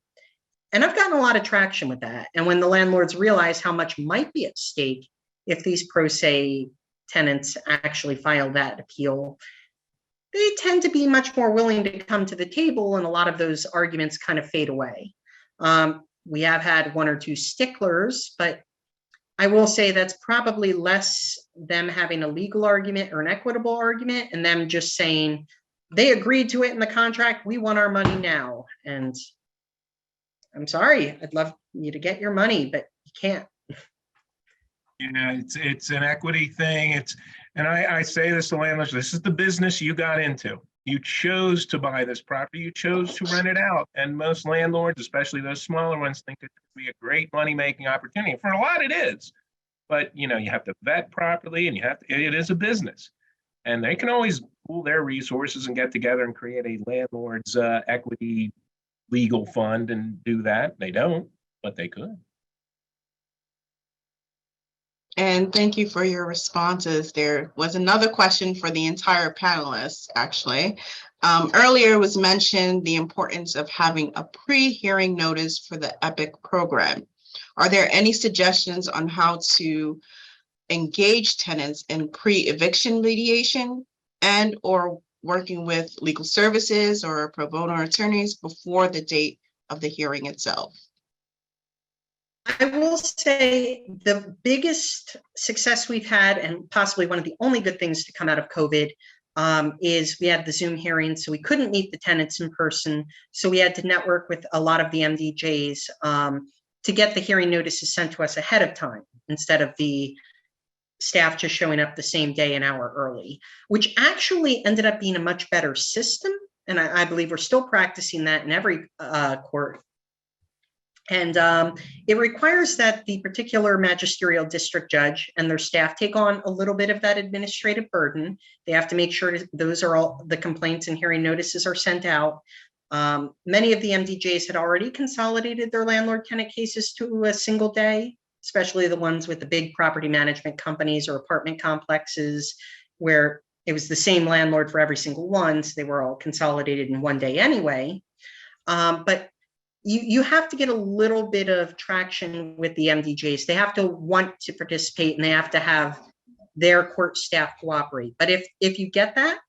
S5: And I've gotten a lot of traction with that. And when the landlords realize how much might be at stake if these pro se tenants actually file that appeal, they tend to be much more willing to come to the table, and a lot of those arguments kind of fade away. We have had 1 or 2 sticklers, but I will say that's probably less them having a legal argument or an equitable argument and them just saying they agreed to it in the contract. We want our money now. And I'm sorry, I'd love you to get your money, but you can't.
S6: Yeah, it's an equity thing. And I say this to landlords, this is the business you got into. You chose to buy this property, you chose to rent it out. And most landlords, especially those smaller ones, think it could be a great money-making opportunity. For a lot it is, but you have to vet properly, and it is a business. And they can always pool their resources and get together and create a landlord's equity legal fund and do that. They don't, but they could.
S8: And thank you for your responses. There was another question for the entire panelists, actually. Earlier was mentioned the importance of having a pre-hearing notice for the EPIC program. Are there any suggestions on how to engage tenants in pre-eviction mediation and or working with legal services or pro bono attorneys before the date of the hearing itself?
S5: I will say the biggest success we've had, and possibly one of the only good things to come out of COVID, is we had the Zoom hearing, so we couldn't meet the tenants in person. So we had to network with a lot of the MDJs to get the hearing notices sent to us ahead of time instead of the staff just showing up the same day an hour early, which actually ended up being a much better system. And I believe we're still practicing that in every court. And it requires that the particular magisterial district judge and their staff take on a little bit of that administrative burden. They have to make sure those are all the complaints and hearing notices are sent out. Many of the MDJs had already consolidated their landlord tenant cases to a single day, especially the ones with the big property management companies or apartment complexes where it was the same landlord for every single one. So they were all consolidated in one day anyway. But you have to get a little bit of traction with the MDJs. They have to want to participate and they have to have their court staff cooperate. But if you get that,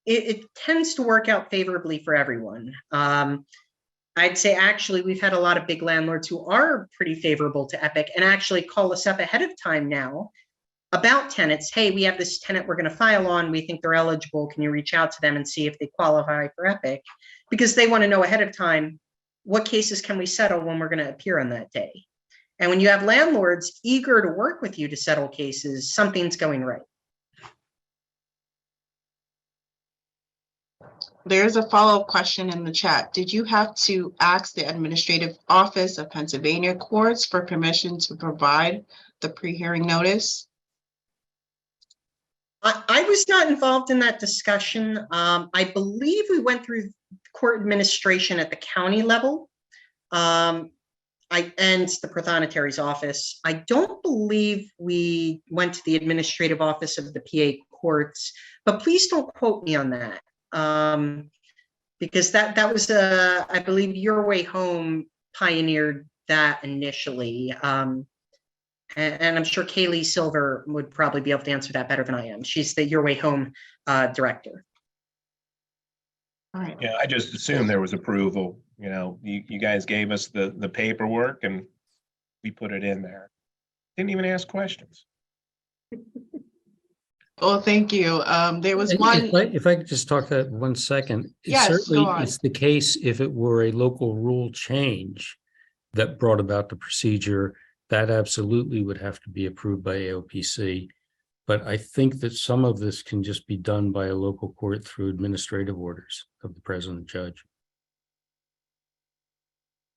S5: it tends to work out favorably for everyone. I'd say actually we've had a lot of big landlords who are pretty favorable to Epic and actually call us up ahead of time now about tenants. Hey, we have this tenant we're going to file on. We think they're eligible. Can you reach out to them and see if they qualify for Epic? Because they want to know ahead of time, what cases can we settle when we're going to appear on that day? And when you have landlords eager to work with you to settle cases, something's going right.
S8: There's a follow-up question in the chat. Did you have to ask the Administrative Office of Pennsylvania Courts for permission to provide the pre-hearing notice?
S5: I was not involved in that discussion. I believe we went through court administration at the county level and the Prothonotari's office. I don't believe we went to the administrative office of the PA courts, but please don't quote me on that. Because that was, I believe Your Way Home pioneered that initially. And I'm sure Kaylee Silver would probably be able to answer that better than I am. She's the Your Way Home director.
S8: All right.
S6: Yeah, I just assumed there was approval. You know, you guys gave us the paperwork and we put it in there. Didn't even ask questions.
S8: Well, thank you. There was one.
S4: If I could just talk that 1 second.
S8: Yes, go
S4: certainly
S8: on.
S4: it's the case if it were a local rule change that brought about the procedure, that absolutely would have to be approved by AOPC. But I think that some of this can just be done by a local court through administrative orders of the president judge.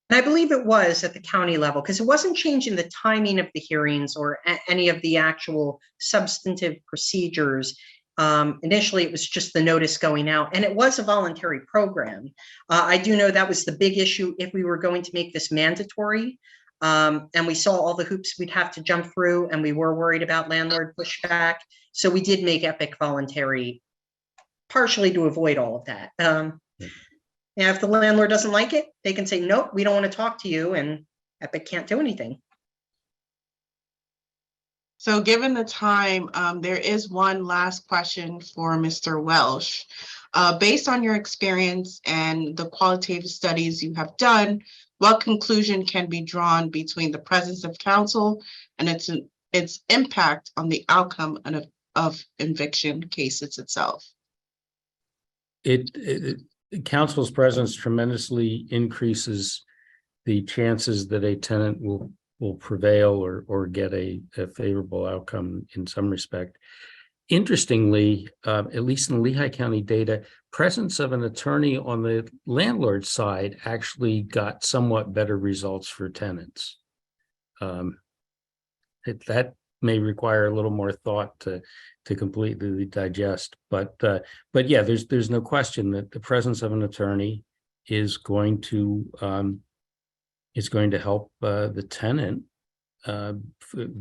S5: And I believe it was at the county level because it wasn't changing the timing of the hearings or any of the actual substantive procedures. Initially, it was just the notice going out, and it was a voluntary program. I do know that was the big issue if we were going to make this mandatory. And we saw all the hoops we'd have to jump through, and we were worried about landlord pushback. So we did make Epic voluntary, partially to avoid all of that. And if the landlord doesn't like it, they can say, nope, we don't want to talk to you, and Epic can't do anything.
S8: So given the time, there is one last question for Mr. Welsh. Based on your experience and the qualitative studies you have done, what conclusion can be drawn between the presence of counsel and its impact on the outcome of eviction cases itself?
S4: Counsel's presence tremendously increases the chances that a tenant will prevail or get a favorable outcome in some respect. Interestingly, at least in the Lehigh County data, presence of an attorney on the landlord side actually got somewhat better results for tenants. That may require a little more thought to completely digest, but yeah, there's no question that the presence of an attorney is going to help the tenant.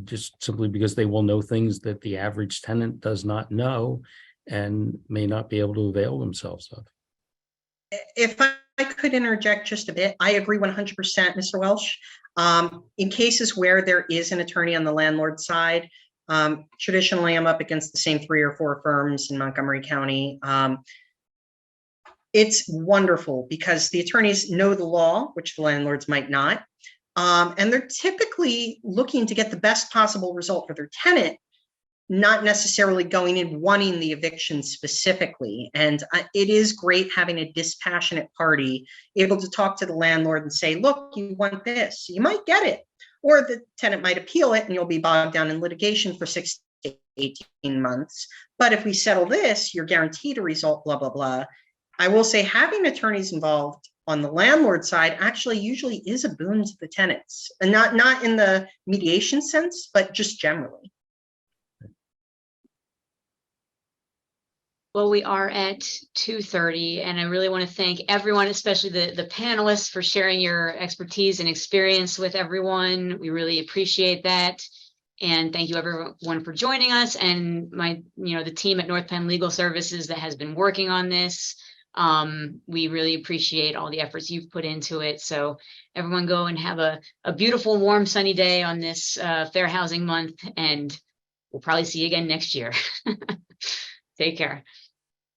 S4: Just simply because they will know things that the average tenant does not know and may not be able to avail themselves of.
S5: If I could interject just a bit, I agree 100%, Mr. Welsh. In cases where there is an attorney on the landlord side, traditionally I'm up against the same 3 or 4 firms in Montgomery County. It's wonderful because the attorneys know the law, which the landlords might not. And they're typically looking to get the best possible result for their tenant, not necessarily going in wanting the eviction specifically. And it is great having a dispassionate party able to talk to the landlord and say, look, you want this, you might get it. Or the tenant might appeal it and you'll be bogged down in litigation for 6 to 18 months. But if we settle this, you're guaranteed a result, blah, blah, blah. I will say having attorneys involved on the landlord side actually usually is a boon to the tenants, and not in the mediation sense, but just generally.
S3: Well, we are at 2:30, and I really want to thank everyone, especially the panelists, for sharing your expertise and experience with everyone. We really appreciate that. And thank you everyone for joining us, and the team at North Penn Legal Services that has been working on this. We really appreciate all the efforts you've put into it. So everyone go and have a beautiful, warm, sunny day on this Fair Housing Month, and we'll probably see you again next year. Take care.